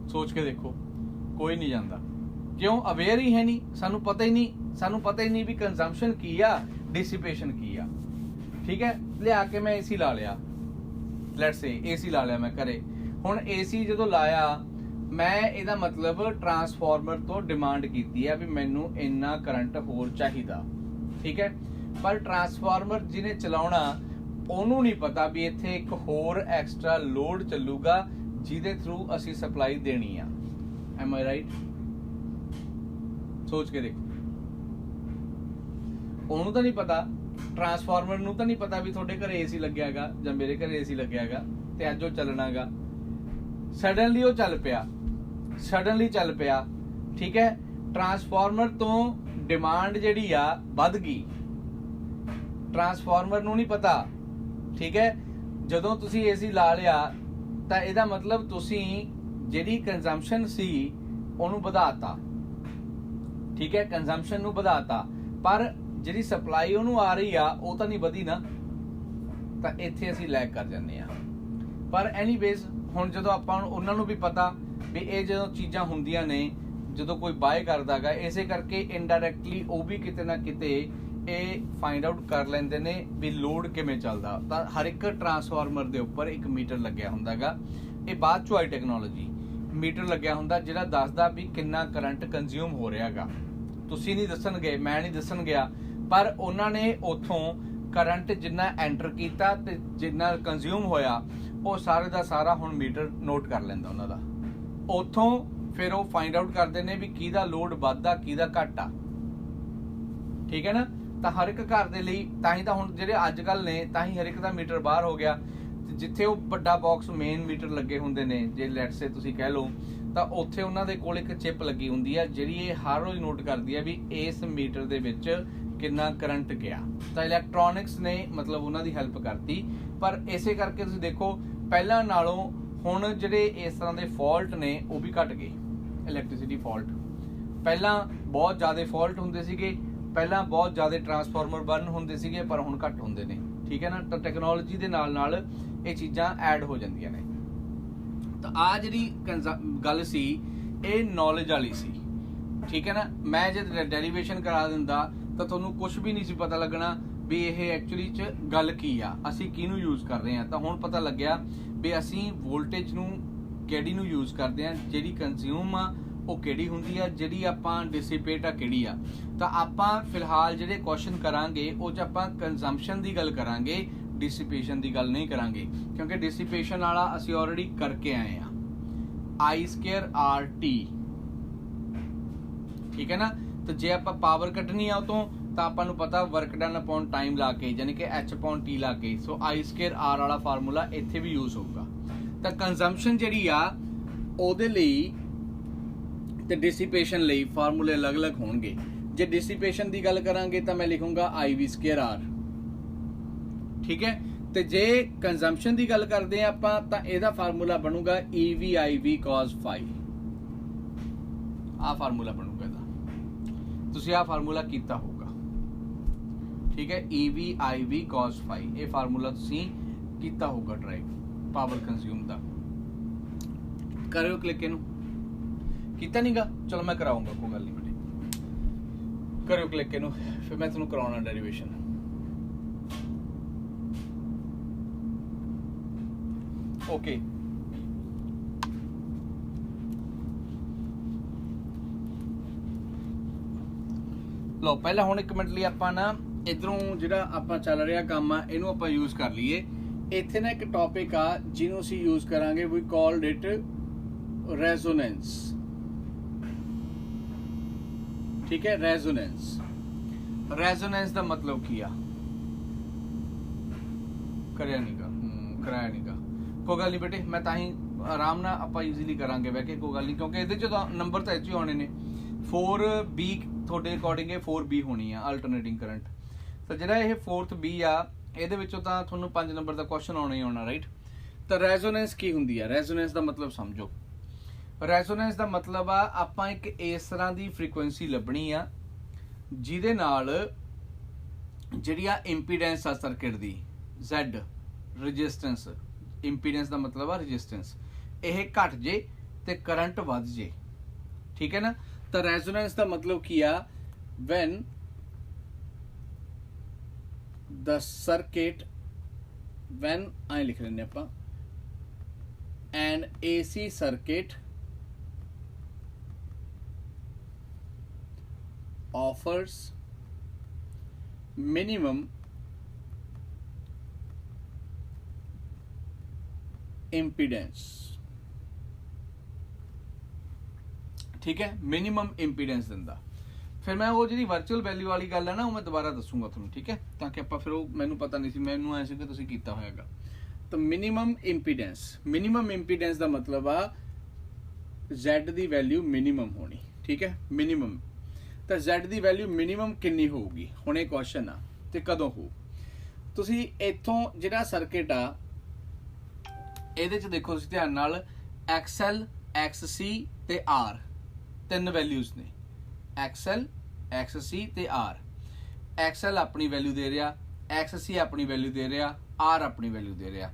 ਸੋਚ ਕੇ ਦੇਖੋ, ਕੋਈ ਨਹੀਂ ਜਾਂਦਾ। ਕਿਉਂ? ਅਵੇਅਰ ਹੀ ਹੈ ਨਹੀਂ, ਸਾਨੂੰ ਪਤਾ ਹੀ ਨਹੀਂ ਵੀ ਕੰਜ਼ੰਪਸ਼ਨ ਕੀ ਆ, ਡਿਸਿਪੇਸ਼ਨ ਕੀ ਆ। ਠੀਕ ਹੈ, ਲਿਆ ਕੇ ਮੈਂ ਏਸੀ ਲਾ ਲਿਆ, ਲੈਟਸ ਸੇ ਏਸੀ ਲਾ ਲਿਆ ਮੈਂ ਘਰੇ। ਹੁਣ ਏਸੀ ਜਦੋਂ ਲਾਇਆ, ਮੈਂ ਇਹਦਾ ਮਤਲਬ ਟਰਾਂਸਫਾਰਮਰ ਤੋਂ ਡਿਮਾਂਡ ਕੀਤੀ ਹੈ ਵੀ ਮੈਨੂੰ ਇੰਨਾ ਕਰੰਟ ਹੋਰ ਚਾਹੀਦਾ, ਠੀਕ ਹੈ, ਪਰ ਟਰਾਂਸਫਾਰਮਰ ਜਿਹਨੇ ਚਲਾਉਣਾ ਉਹਨੂੰ ਨਹੀਂ ਪਤਾ ਵੀ ਇੱਥੇ ਇੱਕ ਹੋਰ ਐਕਸਟਰਾ ਲੋਡ ਚੱਲੂਗਾ ਜਿਹਦੇ ਥਰੂ ਅਸੀਂ ਸਪਲਾਈ ਦੇਣੀ ਆ। M I right? ਸੋਚ ਕੇ ਦੇਖੋ, ਉਹਨੂੰ ਤਾਂ ਨਹੀਂ ਪਤਾ, ਟਰਾਂਸਫਾਰਮਰ ਨੂੰ ਤਾਂ ਨਹੀਂ ਪਤਾ ਵੀ ਤੁਹਾਡੇ ਘਰੇ ਏਸੀ ਲੱਗਿਆ ਹੈਗਾ ਜਾਂ ਮੇਰੇ ਘਰੇ ਏਸੀ ਲੱਗਿਆ ਹੈਗਾ ਤੇ ਅੱਜ ਉਹ ਚੱਲਣਾਗਾ। ਸਡਨਲੀ ਉਹ ਚੱਲ ਪਿਆ, ਠੀਕ ਹੈ, ਟਰਾਂਸਫਾਰਮਰ ਤੋਂ ਡਿਮਾਂਡ ਜਿਹੜੀ ਆ ਵੱਧ ਗਈ, ਟਰਾਂਸਫਾਰਮਰ ਨੂੰ ਨਹੀਂ ਪਤਾ, ਠੀਕ ਹੈ। ਜਦੋਂ ਤੁਸੀਂ ਏਸੀ ਲਾ ਲਿਆ ਤਾਂ ਇਹਦਾ ਮਤਲਬ ਤੁਸੀਂ ਜਿਹੜੀ ਕੰਜ਼ੰਪਸ਼ਨ ਸੀ ਉਹਨੂੰ ਵਧਾਤਾ, ਠੀਕ ਹੈ, ਕੰਜ਼ੰਪਸ਼ਨ ਨੂੰ ਵਧਾਤਾ, ਪਰ ਜਿਹੜੀ ਸਪਲਾਈ ਉਹਨੂੰ ਆ ਰਹੀ ਆ ਉਹ ਤਾਂ ਨਹੀਂ ਵਧੀ ਨਾ, ਤਾਂ ਇੱਥੇ ਅਸੀਂ ਲੈਗ ਕਰ ਜਾਂਦੇ ਆ। ਪਰ ਐਨੀਵੇਜ਼ ਹੁਣ ਜਦੋਂ ਆਪਾਂ ਉਹਨਾਂ ਨੂੰ ਵੀ ਪਤਾ ਵੀ ਇਹ ਜਦੋਂ ਚੀਜ਼ਾਂ ਹੁੰਦੀਆਂ ਨੇ, ਜਦੋਂ ਕੋਈ ਬਾਏ ਕਰਦਾਗਾ, ਇਸੇ ਕਰਕੇ ਇਨਡਾਇਰੈਕਟਲੀ ਉਹ ਵੀ ਕਿਤੇ ਨਾ ਕਿਤੇ ਇਹ ਫਾਈਂਡ ਆਊਟ ਕਰ ਲੈਂਦੇ ਨੇ ਵੀ ਲੋਡ ਕਿਵੇਂ ਚੱਲਦਾ। ਤਾਂ ਹਰ ਇੱਕ ਟਰਾਂਸਫਾਰਮਰ ਦੇ ਉੱਪਰ ਇੱਕ ਮੀਟਰ ਲੱਗਿਆ ਹੁੰਦਾਗਾ, ਇਹ ਬਾਅਦ ਚੋਂ ਆਈ ਟੈਕਨੋਲੋਜੀ, ਮੀਟਰ ਲੱਗਿਆ ਹੁੰਦਾ ਜਿਹੜਾ ਦੱਸਦਾ ਵੀ ਕਿੰਨਾ ਕਰੰਟ ਕੰਜ਼ਿਊਮ ਹੋ ਰਿਹਾਗਾ। ਤੁਸੀਂ ਨਹੀਂ ਦੱਸਣਗੇ, ਮੈਂ ਨਹੀਂ ਦੱਸਣ ਗਿਆ, ਪਰ ਉਹਨਾਂ ਨੇ ਉੱਥੋਂ ਕਰੰਟ ਜਿੰਨਾ ਐਂਟਰ ਕੀਤਾ ਤੇ ਜਿੰਨਾ ਕੰਜ਼ਿਊਮ ਹੋਇਆ ਉਹ ਸਾਰੇ ਦਾ ਸਾਰਾ ਹੁਣ ਮੀਟਰ ਨੋਟ ਕਰ ਲੈਂਦਾ ਉਹਨਾਂ ਦਾ। ਉੱਥੋਂ ਫਿਰ ਉਹ ਫਾਈਂਡ ਆਊਟ ਕਰਦੇ ਨੇ ਵੀ ਕਿਹਦਾ ਲੋਡ ਵੱਧਦਾ ਕਿਹਦਾ ਘੱਟ ਆ, ਠੀਕ ਹੈ ਨਾ। ਤਾਂ ਹਰ ਇੱਕ ਘਰ ਦੇ ਲਈ, ਤਾਂ ਹੀ ਤਾਂ ਹੁਣ ਜਿਹੜੇ ਅੱਜ ਕੱਲ ਨੇ, ਤਾਂ ਹੀ ਹਰ ਇੱਕ ਦਾ ਮੀਟਰ ਬਾਹਰ ਹੋ ਗਿਆ। ਜਿੱਥੇ ਉਹ ਵੱਡਾ ਬਾਕਸ ਮੇਨ ਮੀਟਰ ਲੱਗੇ ਹੁੰਦੇ ਨੇ, ਜੇ ਲੈਟਸ ਸੇ ਤੁਸੀਂ ਕਹਿ ਲਓ, ਤਾਂ ਉੱਥੇ ਉਹਨਾਂ ਦੇ ਕੋਲ ਇੱਕ ਚਿਪ ਲੱਗੀ ਹੁੰਦੀ ਹੈ ਜਿਹੜੀ ਇਹ ਹਰ ਰੋਜ਼ ਨੋਟ ਕਰਦੀ ਹੈ ਵੀ ਇਸ ਮੀਟਰ ਦੇ ਵਿੱਚ ਕਿੰਨਾ ਕਰੰਟ ਗਿਆ। ਤਾਂ ਇਲੈਕਟ੍ਰੋਨਿਕਸ ਨੇ ਮਤਲਬ ਉਹਨਾਂ ਦੀ ਹੈਲਪ ਕਰਤੀ। ਪਰ ਇਸੇ ਕਰਕੇ ਤੁਸੀਂ ਦੇਖੋ ਪਹਿਲਾਂ ਨਾਲੋਂ ਹੁਣ ਜਿਹੜੇ ਇਸ ਤਰ੍ਹਾਂ ਦੇ ਫਾਲਟ ਨੇ ਉਹ ਵੀ ਘਟ ਗਏ। ਇਲੈਕਟ੍ਰਿਸਿਟੀ ਫਾਲਟ ਪਹਿਲਾਂ ਬਹੁਤ ਜ਼ਿਆਦਾ ਫਾਲਟ ਹੁੰਦੇ ਸੀਗੇ, ਪਹਿਲਾਂ ਬਹੁਤ ਜ਼ਿਆਦਾ ਟਰਾਂਸਫਾਰਮਰ ਬਰਨ ਹੁੰਦੇ ਸੀਗੇ, ਪਰ ਹੁਣ ਘੱਟ ਹੁੰਦੇ ਨੇ, ਠੀਕ ਹੈ ਨਾ। ਤਾਂ ਟੈਕਨੋਲੋਜੀ ਦੇ ਨਾਲ ਨਾਲ ਇਹ ਚੀਜ਼ਾਂ ਐਡ ਹੋ ਜਾਂਦੀਆਂ ਨੇ। ਤਾਂ ਆ ਜਿਹੜੀ ਗੱਲ ਸੀ ਇਹ ਨੌਲੇਜ ਵਾਲੀ ਸੀ, ਠੀਕ ਹੈ ਨਾ। ਮੈਂ ਜੇ ਡੈਰੀਵੇਸ਼ਨ ਕਰਾ ਦਿੰਦਾ ਤਾਂ ਤੁਹਾਨੂੰ ਕੁਝ ਵੀ ਨਹੀਂ ਸੀ ਪਤਾ ਲੱਗਣਾ ਵੀ ਇਹ ਐਕਚੁਅਲੀ 'ਚ ਗੱਲ ਕੀ ਆ, ਅਸੀਂ ਕਿਹਨੂੰ ਯੂਜ਼ ਕਰ ਰਹੇ ਹਾਂ। ਤਾਂ ਹੁਣ ਪਤਾ ਲੱਗਿਆ ਵੀ ਅਸੀਂ ਵੋਲਟੇਜ ਨੂੰ ਕਿਹੜੀ ਨੂੰ ਯੂਜ਼ ਕਰਦੇ ਹਾਂ, ਜਿਹੜੀ ਕੰਜ਼ਿਊਮ ਆ ਉਹ ਕਿਹੜੀ ਹੁੰਦੀ ਆ, ਜਿਹੜੀ ਆਪਾਂ ਡਿਸਿਪੇਟ ਆ ਕਿਹੜੀ ਆ। ਤਾਂ ਆਪਾਂ ਫਿਲਹਾਲ ਜਿਹੜੇ ਕੁਐਸਚਨ ਕਰਾਂਗੇ ਉਹ 'ਚ ਆਪਾਂ ਕੰਜ਼ੰਪਸ਼ਨ ਦੀ ਗੱਲ ਕਰਾਂਗੇ, ਡਿਸਿਪੇਸ਼ਨ ਦੀ ਗੱਲ ਨਹੀਂ ਕਰਾਂਗੇ, ਕਿਉਂਕਿ ਡਿਸਿਪੇਸ਼ਨ ਵਾਲਾ ਅਸੀਂ ਆਲਰੇਡੀ ਕਰਕੇ ਆਏ ਆ, I²RT, ਠੀਕ ਹੈ ਨਾ। ਤਾਂ ਜੇ ਆਪਾਂ ਪਾਵਰ ਕੱਢਣੀ ਆ ਉਹ ਤੋਂ, ਤਾਂ ਆਪਾਂ ਨੂੰ ਪਤਾ ਵਰਕ ਡਨ ਅਪਨ ਟਾਈਮ ਲਾ ਕੇ, ਯਾਨੀ ਕਿ H/T ਲਾ ਕੇ, ਸੋ I²R ਵਾਲਾ ਫਾਰਮੂਲਾ ਇੱਥੇ ਵੀ ਯੂਜ਼ ਹੋਊਗਾ। ਤਾਂ ਕੰਜ਼ੰਪਸ਼ਨ ਜਿਹੜੀ ਆ ਉਹਦੇ ਲਈ ਤੇ डिसिपेशन ਲਈ ਫਾਰਮੂਲੇ ਅਲੱਗ-ਅਲੱਗ ਹੋਣਗੇ। ਜੇ डिसिपेशन ਦੀ ਗੱਲ ਕਰਾਂਗੇ ਤਾਂ ਮੈਂ ਲਿਖੂੰਗਾ IV²R, ਠੀਕ ਹੈ। ਤੇ ਜੇ ਕੰਜ਼ੰਪਸ਼ਨ ਦੀ ਗੱਲ ਕਰਦੇ ਆ ਆਪਾਂ ਤਾਂ ਇਹਦਾ ਫਾਰਮੂਲਾ ਬਣੂਗਾ EV/IV cos φ। ਆ ਫਾਰਮੂਲਾ ਬਣੂਗਾ ਇਹਦਾ, ਤੁਸੀਂ ਆ ਫਾਰਮੂਲਾ ਕੀਤਾ ਹੋਊਗਾ, ਠੀਕ ਹੈ। EV/IV cos φ ਇਹ ਫਾਰਮੂਲਾ ਤੁਸੀਂ ਕੀਤਾ ਹੋਊਗਾ ਡਰਾਈਵ ਪਾਵਰ ਕੰਜ਼ਿਊਮ ਦਾ। ਕਰਿਓ ਕਲਿੱਕ ਇਹਨੂੰ, ਕੀਤਾ ਨਹੀਂਗਾ, ਚਲੋ ਮੈਂ ਕਰਾਉਂਗਾ, ਕੋਈ ਗੱਲ ਨਹੀਂ ਬੇਟੇ, ਕਰਿਓ ਕਲਿੱਕ ਇਹਨੂੰ, ਫਿਰ ਮੈਂ ਤੁਹਾਨੂੰ ਕਰਾਉਣਾ ਡੈਰੀਵੇਸ਼ਨ। ਓਕੇ, ਲਓ ਪਹਿਲਾਂ ਹੁਣ 1 ਮਿੰਟ ਲਈ ਆਪਾਂ ਨਾ ਇਧਰੋਂ ਜਿਹੜਾ ਆਪਾਂ ਚੱਲ ਰਿਹਾ ਕੰਮ ਆ ਇਹਨੂੰ ਆਪਾਂ ਯੂਜ਼ ਕਰ ਲਈਏ। ਇੱਥੇ ਨਾ ਇੱਕ ਟੌਪਿਕ ਆ ਜਿਹਨੂੰ ਅਸੀਂ ਯੂਜ਼ ਕਰਾਂਗੇ, ਵੀ ਕਾਲਡ ਇਟ ਰੈਜ਼ੋਨੈਂਸ, ਠੀਕ ਹੈ। ਰੈਜ਼ੋਨੈਂਸ ਦਾ ਮਤਲਬ ਕੀ ਆ? ਕਰਿਆ ਨਹੀਂਗਾ, ਕਰਾਇਆ ਨਹੀਂਗਾ, ਕੋਈ ਗੱਲ ਨਹੀਂ ਬੇਟੇ, ਮੈਂ ਤਾਂ ਹੀ ਆਰਾਮ ਨਾਲ ਆਪਾਂ ਈਜ਼ੀਲੀ ਕਰਾਂਗੇ ਬਹਿ ਕੇ, ਕੋਈ ਗੱਲ ਨਹੀਂ, ਕਿਉਂਕਿ ਇਹਦੇ 'ਚ ਤਾਂ ਨੰਬਰ ਤਾਂ ਇੱਥੇ ਆਉਣੇ ਨੇ। 4B ਤੁਹਾਡੇ ਅਕੋਰਡਿੰਗ ਇਹ 4B ਹੋਣੀ ਆ ਅਲਟਰਨੇਟਿੰਗ ਕਰੰਟ। ਤਾਂ ਜਿਹੜਾ ਇਹ 4th B ਆ ਇਹਦੇ ਵਿੱਚੋਂ ਤਾਂ ਤੁਹਾਨੂੰ 5 ਨੰਬਰ ਦਾ ਕੁਐਸਚਨ ਆਉਣਾ ਹੀ ਆਉਣਾ, ਰਾਈਟ। ਤਾਂ ਰੈਜ਼ੋਨੈਂਸ ਕੀ ਹੁੰਦੀ ਆ? ਰੈਜ਼ੋਨੈਂਸ ਦਾ ਮਤਲਬ ਸਮਝੋ। ਰੈਜ਼ੋਨੈਂਸ ਦਾ ਮਤਲਬ ਆ ਆਪਾਂ ਇੱਕ ਇਸ ਤਰ੍ਹਾਂ ਦੀ ਫ੍ਰੀਕੁਐਂਸੀ ਲੱਭਣੀ ਆ ਜਿਹਦੇ ਨਾਲ ਜਿਹੜੀ ਆ ਇੰਪੀਡੈਂਸ ਆ ਸਰਕਟ ਦੀ Z, ਰੈਜ਼ਿਸਟੈਂਸ, ਇੰਪੀਡੈਂਸ ਦਾ ਮਤਲਬ ਆ ਰੈਜ਼ਿਸਟੈਂਸ, ਇਹ ਘਟ ਜੇ ਤੇ ਕਰੰਟ ਵੱਧ ਜੇ, ਠੀਕ ਹੈ ਨਾ। ਤਾਂ ਰੈਜ਼ੋਨੈਂਸ ਦਾ ਮਤਲਬ ਕੀ ਆ? when the circuit, when ਆਏ ਲਿਖ ਲੈਂਦੇ ਆਪਾਂ, an AC circuit offers minimum impedance, ठीक है, मिनिमम इंपीडेंस दिंदा। फिर मैं वो जी वर्चुअल वैल्यू वाली गल है ना, वो मैं दोबारा दसूंगा तुहानूं, ठीक है, ताकि आपां फिर वो मैनूं पता नहीं सी, मैनूं ऐसे कि तुसीं कीता होएगा। तो मिनिमम इंपीडेंस दा मतलब आ Z दी वैल्यू मिनिमम होनी, ठीक है, मिनिमम। तो Z दी वैल्यू मिनिमम कितनी होगी, हुण ये क्वेश्चन आ, ते कदों हो? तुसीं इत्थों जिहड़ा सर्किट आ ਇਹਦੇ ਚ देखो तुसीं ध्यान नाल XL, XC ते R तीन वैल्यूज ने, XL, XC ते R। XL अपनी वैल्यू दे रहा, XC अपनी वैल्यू दे रहा, R अपनी वैल्यू दे रहा।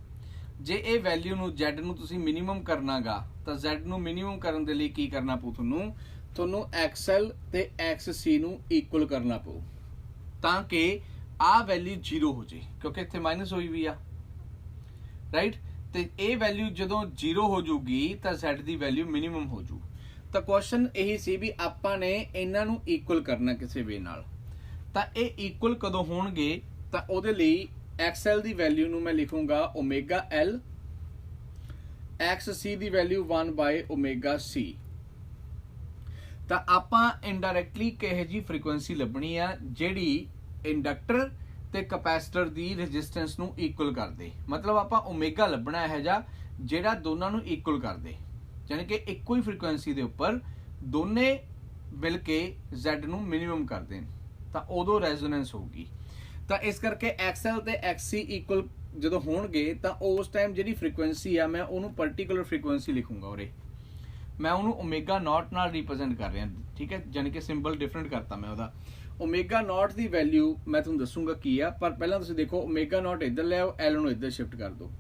जे ये वैल्यू नूं Z नूं तुसीं मिनिमम करना गा तो Z नूं मिनिमम करन दे लई की करना पऊ? तुहानूं XL ते XC नूं इक्वल करना पऊ ताकि आ वैल्यू 0 हो जाए, क्योंकि इत्थे माइनस होई भी आ, राइट। ਤੇ ਇਹ ਵੈਲਿਊ ਜਦੋਂ 0 ਹੋ ਜੂਗੀ ਤਾਂ Z ਦੀ ਵੈਲਿਊ ਮਿਨੀਮਮ ਹੋ ਜੂ। ਤਾਂ ਕੁਐਸਚਨ ਇਹੀ ਸੀ ਵੀ ਆਪਾਂ ਨੇ ਇਹਨਾਂ ਨੂੰ ਇਕੁਅਲ ਕਰਨਾ ਕਿਸੇ ਵੇ ਨਾਲ। ਤਾਂ ਇਹ ਇਕੁਅਲ ਕਦੋਂ ਹੋਣਗੇ? ਤਾਂ ਉਹਦੇ ਲਈ XL ਦੀ ਵੈਲਿਊ ਨੂੰ ਮੈਂ ਲਿਖੂੰਗਾ ਓਮੇਗਾ L, XC ਦੀ ਵੈਲਿਊ 1/ω_C। ਤਾਂ ਆਪਾਂ ਇਨਡਾਇਰੈਕਟਲੀ ਕਿਹੋ ਜੀ ਫ੍ਰੀਕੁਐਂਸੀ ਲੱਭਣੀ ਆ ਜਿਹੜੀ ਇੰਡਕਟਰ ਤੇ ਕਪੈਸਿਟਰ ਦੀ ਰੈਜ਼ਿਸਟੈਂਸ ਨੂੰ ਇਕੁਅਲ ਕਰਦੇ। मतलब ਆਪਾਂ ਓਮੇਗਾ ਲੱਭਣਾ ਹੈ ਜਾਂ ਜਿਹੜਾ ਦੋਨਾਂ ਨੂੰ ਇਕੁਅਲ ਕਰਦੇ, ਯਾਨੀ ਕਿ ਇੱਕੋ ਹੀ ਫ੍ਰੀਕੁਐਂਸੀ ਦੇ ਉੱਪਰ ਦੋਨੇ ਮਿਲ ਕੇ Z ਨੂੰ ਮਿਨੀਮਮ ਕਰਦੇ ਤਾਂ ਉਦੋਂ ਰੈਜ਼ੋਨੈਂਸ ਹੋਊਗੀ। ਤਾਂ ਇਸ ਕਰਕੇ XL ਤੇ XC ਇਕੁਅਲ ਜਦੋਂ ਹੋਣਗੇ ਤਾਂ ਉਸ ਟਾਈਮ ਜਿਹੜੀ ਫ੍ਰੀਕੁਐਂਸੀ ਆ ਮੈਂ ਉਹਨੂੰ ਪਾਰਟਿਕੂਲਰ ਫ੍ਰੀਕੁਐਂਸੀ ਲਿਖੂੰਗਾ ਉਰੇ, ਮੈਂ ਉਹਨੂੰ ਓਮੇਗਾ ਨॉट ਨਾਲ ਰਿਪਰੈਜ਼ੈਂਟ ਕਰ ਰਿਹਾ, ਠੀਕ ਹੈ, ਯਾਨੀ ਕਿ ਸਿੰਬਲ ਡਿਫਰੈਂਟ ਕਰਤਾ ਮੈਂ ਉਹਦਾ। ਓਮੇਗਾ ਨॉट ਦੀ ਵੈਲਿਊ ਮੈਂ ਤੁਹਾਨੂੰ ਦੱਸੂਗਾ ਕੀ ਆ, ਪਰ ਪਹਿਲਾਂ ਤੁਸੀਂ ਦੇਖੋ ਓਮੇਗਾ ਨॉट ਇੱਧਰ ਲੈ ਆਓ, L ਨੂੰ ਇੱਧਰ ਸ਼ਿਫਟ ਕਰ ਦਿਓ।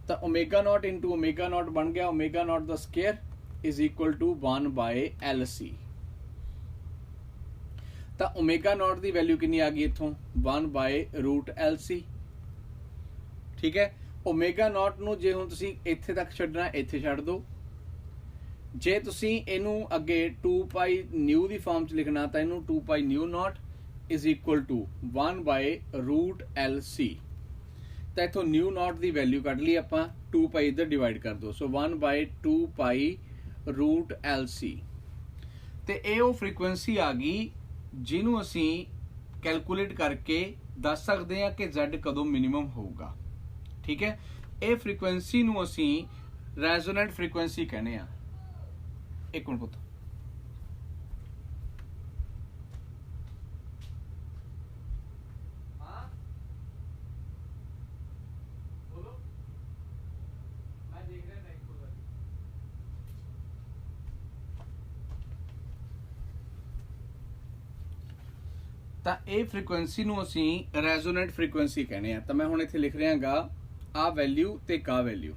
ਤਾਂ omega naught into omega naught ਬਣ ਗਿਆ ਓਮੇਗਾ ਨॉट ਦਾ square is equal to 1/LC। ਤਾਂ ਓਮੇਗਾ ਨॉट ਦੀ ਵੈਲਿਊ ਕਿੰਨੀ ਆ ਗਈ ਇੱਥੋਂ? 1/√LC, ਠੀਕ ਹੈ। ਓਮੇਗਾ ਨॉट ਨੂੰ ਜੇ ਹੁਣ ਤੁਸੀਂ ਇੱਥੇ ਤੱਕ ਛੱਡਣਾ ਇੱਥੇ ਛੱਡ ਦਿਓ, ਜੇ ਤੁਸੀਂ ਇਹਨੂੰ ਅੱਗੇ 2π ਨਿਊ ਦੀ ਫਾਰਮ ਚ ਲਿਖਣਾ ਤਾਂ ਇਹਨੂੰ 2π nu naught is equal to 1/√LC। ਤਾਂ ਇਥੋਂ ਨਿਊ ਨॉट ਦੀ ਵੈਲਿਊ ਕੱਢ ਲਈ ਆਪਾਂ, 2π ਇੱਧਰ ਡਿਵਾਈਡ ਕਰ ਦਿਓ, ਸੋ 1/2π√LC। ਤੇ ਇਹ ਉਹ ਫ੍ਰੀਕੁਐਂਸੀ ਆ ਗਈ ਜਿਹਨੂੰ ਅਸੀਂ ਕੈਲਕੂਲੇਟ ਕਰਕੇ ਦੱਸ ਸਕਦੇ ਹਾਂ ਕਿ Z ਕਦੋਂ ਮਿਨੀਮਮ ਹੋਊਗਾ, ਠੀਕ ਹੈ। ਇਹ ਫ੍ਰੀਕੁਐਂਸੀ ਨੂੰ ਅਸੀਂ ਰੈਜ਼ੋਨੈਂਟ ਫ੍ਰੀਕੁਐਂਸੀ ਕਹਿੰਦੇ ਆ, एक मिनट पुत ਤਾਂ ਇਹ ਫ੍ਰੀਕੁਐਂਸੀ ਨੂੰ ਅਸੀਂ ਰੈਜ਼ੋਨੈਂਟ ਫ੍ਰੀਕੁਐਂਸੀ ਕਹਿੰਦੇ ਆ। ਤਾਂ ਮੈਂ ਹੁਣ ਇੱਥੇ ਲਿਖ ਰਿਹਾਗਾ ਆ ਵੈਲਿਊ ਤੇ ਕਾ ਵੈਲਿਊ,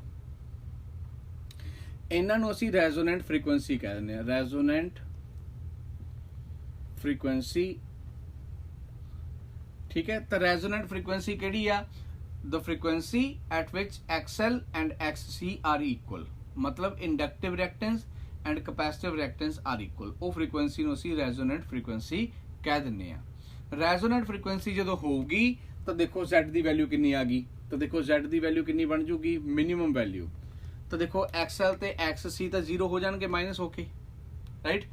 ਇਹਨਾਂ ਨੂੰ ਅਸੀਂ ਰੈਜ਼ੋਨੈਂਟ ਫ੍ਰੀਕੁਐਂਸੀ ਕਹਿ ਦਿੰਦੇ ਆ। ਰੈਜ਼ੋਨੈਂਟ ਫ੍ਰੀਕੁਐਂਸੀ, ਠੀਕ ਹੈ। ਤਾਂ ਰੈਜ਼ੋਨੈਂਟ ਫ੍ਰੀਕੁਐਂਸੀ ਕਿਹੜੀ ਆ? The frequency at which XL and XC are equal, ਮਤਲਬ inductive reactance and capacitive reactance are equal. ਉਹ ਫ੍ਰੀਕੁਐਂਸੀ ਨੂੰ ਅਸੀਂ ਰੈਜ਼ੋਨੈਂਟ ਫ੍ਰੀਕੁਐਂਸੀ ਕਹਿ ਦਿੰਦੇ ਆ। ਰੈਜ਼ੋਨੈਂਟ ਫ੍ਰੀਕੁਐਂਸੀ ਜਦੋਂ ਹੋਊਗੀ ਤਾਂ ਦੇਖੋ Z ਦੀ ਵੈਲਿਊ ਕਿੰਨੀ ਆ ਗਈ, ਤਾਂ ਦੇਖੋ Z ਦੀ ਵੈਲਿਊ ਕਿੰਨੀ ਬਣ ਜੂਗੀ? Minimum value. ਤਾਂ ਦੇਖੋ XL ਤੇ XC ਤਾਂ 0 ਹੋ ਜਾਣਗੇ ਮਾਈਨਸ ਹੋ ਕੇ, ਰਾਈਟ।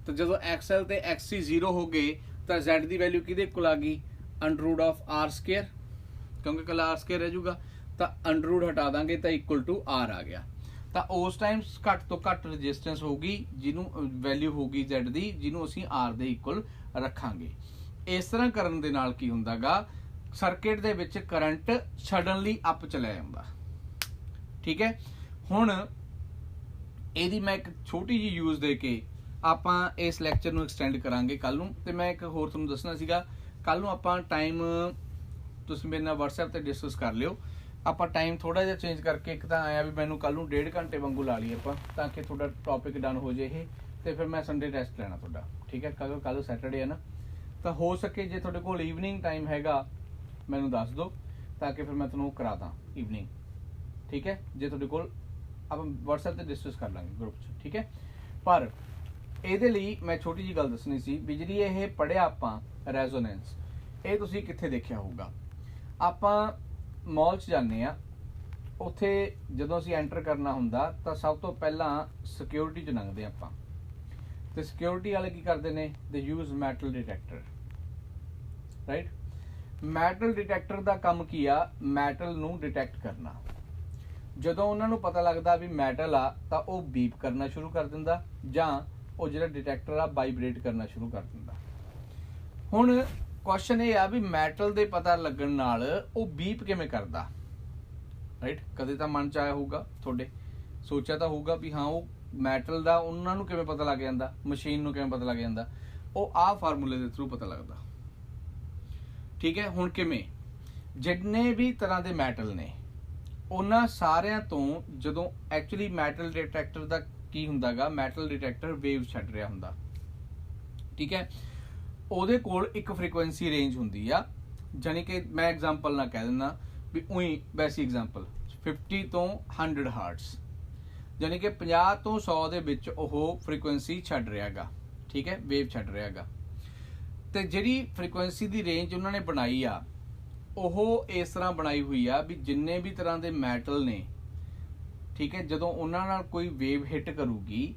ਤਾਂ ਜਦੋਂ XL ਤੇ XC 0 ਹੋ ਗਏ ਤਾਂ Z ਦੀ ਵੈਲਿਊ ਕਿਹਦੇ ਇਕੁਅਲ ਆ ਗਈ? ਅੰਡਰ ਆਫ R ਸਕੁਅਰ, ਕਿਉਂਕਿ ਕੱਲਾ R ਸਕੁਅਰ ਰਹਿ ਜੂਗਾ। ਤਾਂ ਅੰਡਰ ਹਟਾ ਦਾਂਗੇ ਤਾਂ ਇਕੁਅਲ ਟੂ R ਆ ਗਿਆ। ਤਾਂ ਉਸ ਟਾਈਮ ਘੱਟ ਤੋਂ ਘੱਟ ਰੈਜ਼ਿਸਟੈਂਸ ਹੋਊਗੀ ਜਿਹਨੂੰ ਵੈਲਿਊ ਹੋਊਗੀ Z ਦੀ, ਜਿਹਨੂੰ ਅਸੀਂ R ਦੇ ਇਕੁਅਲ ਰੱਖਾਂਗੇ। ਇਸ ਤਰ੍ਹਾਂ ਕਰਨ ਦੇ ਨਾਲ ਕੀ ਹੁੰਦਾਗਾ, ਸਰਕਟ ਦੇ ਵਿੱਚ ਕਰੰਟ ਸਡਨਲੀ ਅਪ ਚਲਾ ਜਾਂਦਾ, ਠੀਕ ਹੈ। ਹੁਣ ਇਹਦੀ ਮੈਂ ਇੱਕ ਛੋਟੀ ਜਿਹੀ ਯੂਜ਼ ਦੇ ਕੇ ਆਪਾਂ ਇਸ ਲੈਕਚਰ ਨੂੰ ਐਕਸਟੈਂਡ ਕਰਾਂਗੇ ਕੱਲ ਨੂੰ। ਤੇ ਮੈਂ ਇੱਕ ਹੋਰ ਤੁਹਾਨੂੰ ਦੱਸਣਾ ਸੀਗਾ, ਕੱਲ ਨੂੰ ਆਪਾਂ ਟਾਈਮ ਤੁਸੀਂ ਮੇਰੇ ਨਾਲ WhatsApp ਤੇ ਡਿਸਕਸ ਕਰ ਲਿਓ। ਆਪਾਂ ਟਾਈਮ ਥੋੜਾ ਜਿਹਾ ਚੇਂਜ ਕਰਕੇ, ਇੱਕ ਤਾਂ ਆਇਆ ਵੀ ਮੈਨੂੰ ਕੱਲ ਨੂੰ 1.5 ਘੰਟੇ ਵਾਂਗੂ ਲਾ ਲਈਏ ਆਪਾਂ, ਤਾਂ ਕਿ ਤੁਹਾਡਾ ਟੌਪਿਕ ਡਨ ਹੋ ਜੇ ਇਹ। ਤੇ ਫਿਰ ਮੈਂ ਸੰਡੇ ਟੈਸਟ ਲੈਣਾ ਤੁਹਾਡਾ, ਠੀਕ ਹੈ। ਕੱਲ ਸੈਟਰਡੇ ਹੈ ਨਾ, ਤਾਂ ਹੋ ਸਕੇ ਜੇ ਤੁਹਾਡੇ ਕੋਲ ਈਵਨਿੰਗ ਟਾਈਮ ਹੈਗਾ ਮੈਨੂੰ ਦੱਸ ਦਿਓ, ਤਾਂ ਕਿ ਫਿਰ ਮੈਂ ਤੁਹਾਨੂੰ ਕਰਾ ਦਾਂ ਈਵਨਿੰਗ, ਠੀਕ ਹੈ। ਜੇ ਤੁਹਾਡੇ ਕੋਲ ਆਪਾਂ WhatsApp ਤੇ ਡਿਸਕਸ ਕਰ ਲਾਂਗੇ ਗਰੁੱਪ 'ਚ, ਠੀਕ ਹੈ। ਪਰ ਇਹਦੇ ਲਈ ਮੈਂ ਛੋਟੀ ਜਿਹੀ ਗੱਲ ਦੱਸਣੀ ਸੀ ਵੀ ਜਿਹੜੀ ਇਹ ਪੜ੍ਹਿਆ ਆਪਾਂ ਰੈਜ਼ੋਨੈਂਸ, ਇਹ ਤੁਸੀਂ ਕਿੱਥੇ ਦੇਖਿਆ ਹੋਊਗਾ? ਆਪਾਂ ਮਾਲ 'ਚ ਜਾਂਦੇ ਆ, ਉੱਥੇ ਜਦੋਂ ਅਸੀਂ ਐਂਟਰ ਕਰਨਾ ਹੁੰਦਾ ਤਾਂ ਸਭ ਤੋਂ ਪਹਿਲਾਂ ਸਿਕਿਉਰਿਟੀ 'ਚ ਲੰਘਦੇ ਆਪਾਂ। ਤੇ ਸਿਕਿਉਰਿਟੀ ਵਾਲੇ ਕੀ ਕਰਦੇ ਨੇ? They use metal detector, right. Metal detector ਦਾ ਕੰਮ ਕੀ ਆ? ਮੈਟਲ ਨੂੰ ਡਿਟੈਕਟ ਕਰਨਾ। ਜਦੋਂ ਉਹਨਾਂ ਨੂੰ ਪਤਾ ਲੱਗਦਾ ਵੀ ਮੈਟਲ ਆ ਤਾਂ ਉਹ ਬੀਪ ਕਰਨਾ ਸ਼ੁਰੂ ਕਰ ਦਿੰਦਾ, ਜਾਂ ਉਹ ਜਿਹੜਾ ਡਿਟੈਕਟਰ ਆ ਵਾਈਬ੍ਰੇਟ ਕਰਨਾ ਸ਼ੁਰੂ ਕਰ ਦਿੰਦਾ। ਹੁਣ ਕੁਐਸਚਨ ਇਹ ਆ ਵੀ ਮੈਟਲ ਦੇ ਪਤਾ ਲੱਗਣ ਨਾਲ ਉਹ ਬੀਪ ਕਿਵੇਂ ਕਰਦਾ, ਰਾਈਟ। ਕਦੇ ਤਾਂ ਮਨ ਚ ਆਇਆ ਹੋਊਗਾ ਤੁਹਾਡੇ, ਸੋਚਿਆ ਤਾਂ ਹੋਊਗਾ ਵੀ ਹਾਂ ਉਹ ਮੈਟਲ ਦਾ ਉਹਨਾਂ ਨੂੰ ਕਿਵੇਂ ਪਤਾ ਲੱਗ ਜਾਂਦਾ, ਮਸ਼ੀਨ ਨੂੰ ਕਿਵੇਂ ਪਤਾ ਲੱਗ ਜਾਂਦਾ? ਉਹ ਆਹ ਫਾਰਮੂਲੇ ਦੇ ਥਰੂ ਪਤਾ ਲੱਗਦਾ, ਠੀਕ ਹੈ। ਹੁਣ ਕਿਵੇਂ? ਜਿੰਨੇ ਵੀ ਤਰ੍ਹਾਂ ਦੇ ਮੈਟਲ ਨੇ ਉਹਨਾਂ ਸਾਰਿਆਂ ਤੋਂ, ਜਦੋਂ ਐਕਚੁਅਲੀ ਮੈਟਲ ਡਿਟੈਕਟਰ ਦਾ ਕੀ ਹੁੰਦਾਗਾ, ਮੈਟਲ ਡਿਟੈਕਟਰ ਵੇਵ ਛੱਡ ਰਿਹਾ ਹੁੰਦਾ, ਠੀਕ ਹੈ। ਉਹਦੇ ਕੋਲ ਇੱਕ ਫ੍ਰੀਕੁਐਂਸੀ ਰੇਂਜ ਹੁੰਦੀ ਆ, ਜਾਨੀ ਕਿ ਮੈਂ ਐਗਜ਼ਾਮਪਲ ਨਾਲ ਕਹਿ ਦਿੰਦਾ ਵੀ ਉਹੀ ਵੈਸੀ ਐਗਜ਼ਾਮਪਲ 50 ਤੋਂ 100 ਹਰਟਸ, ਜਾਨੀ ਕਿ 50 ਤੋਂ 100 ਦੇ ਵਿੱਚ ਉਹ ਫ੍ਰੀਕੁਐਂਸੀ ਛੱਡ ਰਿਹਾਗਾ, ਠੀਕ ਹੈ, ਵੇਵ ਛੱਡ ਰਿਹਾਗਾ। ਤੇ ਜਿਹੜੀ ਫ੍ਰੀਕੁਐਂਸੀ ਦੀ ਰੇਂਜ ਉਹਨਾਂ ਨੇ ਬਣਾਈ ਆ, ਉਹ ਇਸ ਤਰ੍ਹਾਂ ਬਣਾਈ ਹੋਈ ਆ ਵੀ ਜਿੰਨੇ ਵੀ ਤਰ੍ਹਾਂ ਦੇ ਮੈਟਲ ਨੇ, ਠੀਕ ਹੈ, ਜਦੋਂ ਉਹਨਾਂ ਨਾਲ ਕੋਈ ਵੇਵ ਹਿੱਟ ਕਰੂਗੀ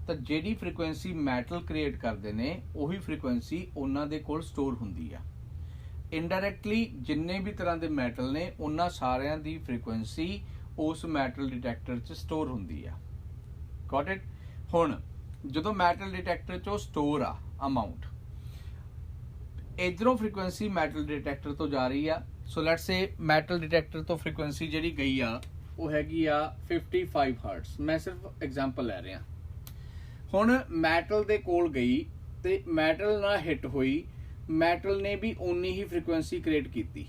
ਤਾਂ ਜਿਹੜੀ ਫ੍ਰੀਕੁਐਂਸੀ ਮੈਟਲ ਕ੍ਰੀਏਟ ਕਰਦੇ ਨੇ ਉਹੀ ਫ੍ਰੀਕੁਐਂਸੀ ਉਹਨਾਂ ਦੇ ਕੋਲ ਸਟੋਰ ਹੁੰਦੀ ਆ। ਇਨਡਾਇਰੈਕਟਲੀ ਜਿੰਨੇ ਵੀ ਤਰ੍ਹਾਂ ਦੇ ਮੈਟਲ ਨੇ ਉਹਨਾਂ ਸਾਰਿਆਂ ਦੀ ਫ੍ਰੀਕੁਐਂਸੀ ਉਸ ਮੈਟਲ ਡਿਟੈਕਟਰ 'ਚ ਸਟੋਰ ਹੁੰਦੀ ਆ। Got it? ਹੁਣ ਜਦੋਂ ਮੈਟਲ ਡਿਟੈਕਟਰ 'ਚੋਂ ਸਟੋਰ ਆ ਅਮਾਉਂਟ, ਇਧਰੋਂ ਫ੍ਰੀਕੁਐਂਸੀ ਮੈਟਲ ਡਿਟੈਕਟਰ ਤੋਂ ਜਾ ਰਹੀ ਆ। So let's say metal detector ਤੋਂ ਫ੍ਰੀਕੁਐਂਸੀ ਜਿਹੜੀ ਗਈ ਆ ਉਹ ਹੈਗੀ ਆ 55 ਹਰਟਸ। ਮੈਂ ਸਿਰਫ ਐਗਜ਼ਾਮਪਲ ਲੈ ਰਿਹਾ। ਹੁਣ ਮੈਟਲ ਦੇ ਕੋਲ ਗਈ ਤੇ ਮੈਟਲ ਨਾਲ ਹਿੱਟ ਹੋਈ, ਮੈਟਲ ਨੇ ਵੀ ਉਨੀ ਹੀ ਫ੍ਰੀਕੁਐਂਸੀ ਕ੍ਰੀਏਟ ਕੀਤੀ,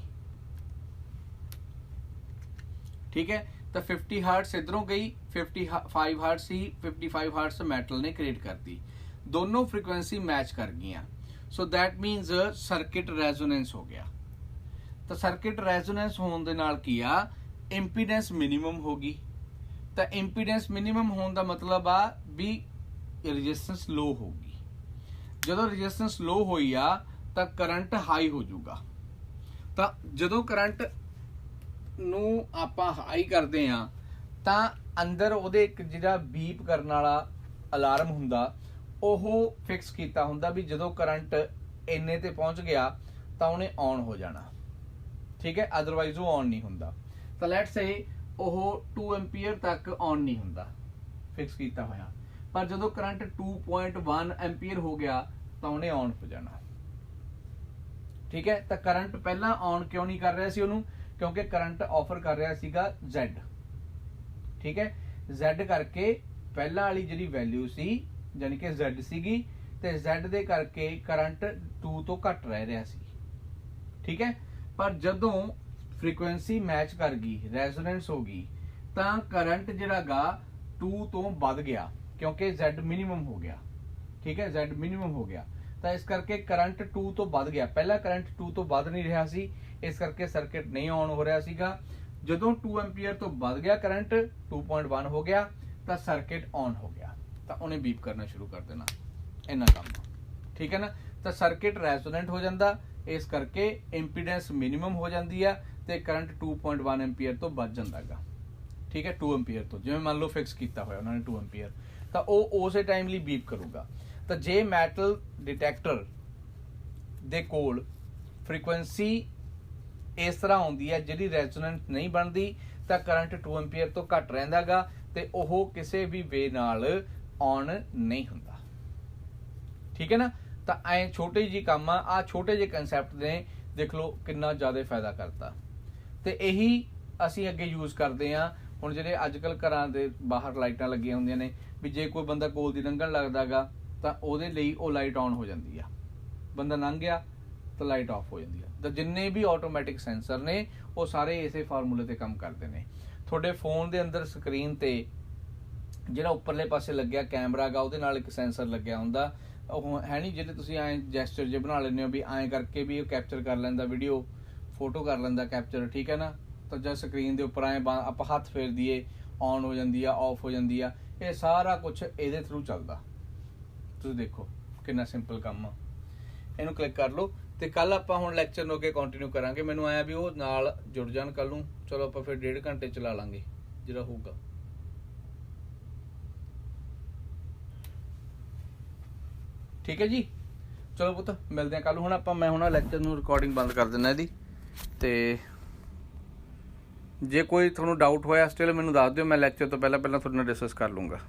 ਠੀਕ ਹੈ। ਤਾਂ 50 ਹਰਟਸ ਇਧਰੋਂ ਗਈ, 55 ਹਰਟਸ ਹੀ 55 ਹਰਟਸ ਮੈਟਲ ਨੇ ਕ੍ਰੀਏਟ ਕਰਤੀ, ਦੋਨੋਂ ਫ੍ਰੀਕੁਐਂਸੀ ਮੈਚ ਕਰ ਗਈਆਂ। So that means circuit resonance ਹੋ ਗਿਆ। ਤਾਂ ਸਰਕਿਟ ਰੈਜ਼ੋਨੈਂਸ ਹੋਣ ਦੇ ਨਾਲ ਕੀ ਆ, ਇੰਪੀਡੈਂਸ ਮਿਨੀਮਮ ਹੋ ਗਈ। ਤਾਂ ਇੰਪੀਡੈਂਸ ਮਿਨੀਮਮ ਹੋਣ ਦਾ ਮਤਲਬ ਆ ਵੀ ਰੈਜ਼ਿਸਟੈਂਸ ਲੋ ਹੋਊਗੀ। ਜਦੋਂ ਰੈਜ਼ਿਸਟੈਂਸ ਲੋ ਹੋਈ ਆ ਤਾਂ ਕਰੰਟ ਹਾਈ ਹੋ ਜਾਊਗਾ। ਤਾਂ ਜਦੋਂ ਕਰੰਟ ਨੂੰ ਆਪਾਂ ਹਾਈ ਕਰਦੇ ਆ ਤਾਂ ਅੰਦਰ ਉਹਦੇ ਇੱਕ ਜਿਹੜਾ ਬੀਪ ਕਰਨ ਵਾਲਾ ਅਲਾਰਮ ਹੁੰਦਾ ਉਹ ਫਿਕਸ ਕੀਤਾ ਹੁੰਦਾ ਵੀ ਜਦੋਂ ਕਰੰਟ ਇੰਨੇ ਤੇ ਪਹੁੰਚ ਗਿਆ ਤਾਂ ਉਹਨੇ ਔਨ ਹੋ ਜਾਣਾ, ਠੀਕ ਹੈ, ਅਦਰਵਾਈਜ਼ ਉਹ ਔਨ ਨਹੀਂ ਹੁੰਦਾ। ਤਾਂ ਲੈਟਸ ਸੇ ਉਹ 2 ਐਂਪੀਅਰ ਤੱਕ ਔਨ ਨਹੀਂ ਹੁੰਦਾ, ਫਿਕਸ ਕੀਤਾ ਹੋਇਆ। पर जो करंट 2.1 एम्पीयर हो गया तो उन्हें ऑन हो जाना। ठीक है, तो करंट पहला ऑन क्यों नहीं कर रहा सी उन्होंने, क्योंकि करंट ऑफर कर रहा सीगा Z। ठीक है, Z करके पहला वाली जी वैल्यू सी यानी कि Z सीगी ते Z दे करके करंट 2 तो घट रहा सी। ठीक है, पर जदों फ्रीक्वेंसी मैच कर गई, रेजोनेंस हो गई, तो करंट जिहड़ा गा 2 तो बढ़ गया क्योंकि Z मिनिमम हो गया। ठीक है, Z मिनिमम हो गया तो इस करके करंट 2 तो बढ़ गया। पहला करंट 2 तो बढ़ नहीं रहा सी, इस करके सर्किट नहीं ऑन हो रहा सीगा। जदों 2 एम्पीयर तो बढ़ गया करंट 2.1 हो गया तो सर्किट ऑन हो गया, तो उन्हें बीप करना शुरू कर देना, इन्ना काम। ठीक है ना, तो सर्किट रेजोनेंट हो जाता, इस करके इंपीडेंस मिनिमम हो जाती है तो करंट 2.1 एम्पीयर तो बढ़ जाता गा। ठीक है, 2 एम्पीयर तो जिवें मान लो फिक्स किया हुआ उन्होंने 2 एम्पीयर, तो वो उस टाइम लिए बीप करूगा। तो जे मैटल डिटेक्टर दे कोल फ्रीक्वेंसी इस तरह आउंदी है जिहड़ी रेजोनेंट नहीं बनती, तो करंट 2 एम्पीयर तो घट रहिंदा गा ते ओह किसी भी वे नाल ऑन नहीं हुंदा। ठीक है ना, तो ऐ छोटे जी काम आ छोटे जे कंसैप्ट ने देख लो कितना ज़्यादा फायदा करता। तो यही असी अगे यूज़ करते हैं। हुण जिहड़े अजकल घरां दे बाहर लाइटां लगियां हुंदियां ने, भी जे कोई बंदा कोल दी लंघण लगदा गा तो ਉਹਦੇ ਲਈ ਉਹ लाइट ऑन हो जाती है, बंदा लंघ गया तो लाइट ऑफ हो जाती है। तो जिन्ने भी ऑटोमैटिक सेंसर ने वो सारे इसे फार्मूले ते काम करते हैं। थोड़े फोन के अंदर स्क्रीन ते ਜਿਹੜਾ ਉੱਪਰਲੇ ਪਾਸੇ ਲੱਗਿਆ कैमरा गा ਉਹਦੇ ਨਾਲ ਇੱਕ सेंसर ਲੱਗਿਆ ਹੁੰਦਾ, ਉਹ ਹੈ नहीं ਜਿਹਦੇ ਤੁਸੀਂ ਐਂ ਜੈਸਚਰ ਜੇ ਬਣਾ ਲੈਂਦੇ ਹੋ ਵੀ ਐਂ ਕਰਕੇ ਵੀ ਉਹ ਕੈਪਚਰ ਕਰ ਲੈਂਦਾ ਵੀਡੀਓ, ਫੋਟੋ ਕਰ ਲੈਂਦਾ ਕੈਪਚਰ। ਠੀਕ है ना, तो जब स्क्रीन के उपर ਐਂ ਆਪਾਂ ਹੱਥ फेर दीए ऑन हो जाती है, ऑफ हो जाती है, ये सारा कुछ ये थ्रू चलता। तुसीं देखो कितना सिंपल काम आ। इहनूं क्लिक कर लो तो कल आपां हुण लैक्चर नूं अगे कंटिन्यू करांगे। मैनूं आया भी वो नाल जुड़ जाण कल नूं, चलो आपां फिर 1.5 घंटे चला लांगे जिहड़ा होऊगा। ठीक है जी, चलो पुत्त मिलते हैं कल। हुण आपां मैं हुण लैक्चर नूं रिकॉर्डिंग बंद कर दिंदा इहदी, ते जे कोई तुहानूं डाउट होया स्टिल मैनूं दस दिओ, मैं लैक्चर तो पहला तुहाडे नाल डिस्कस कर लूँगा।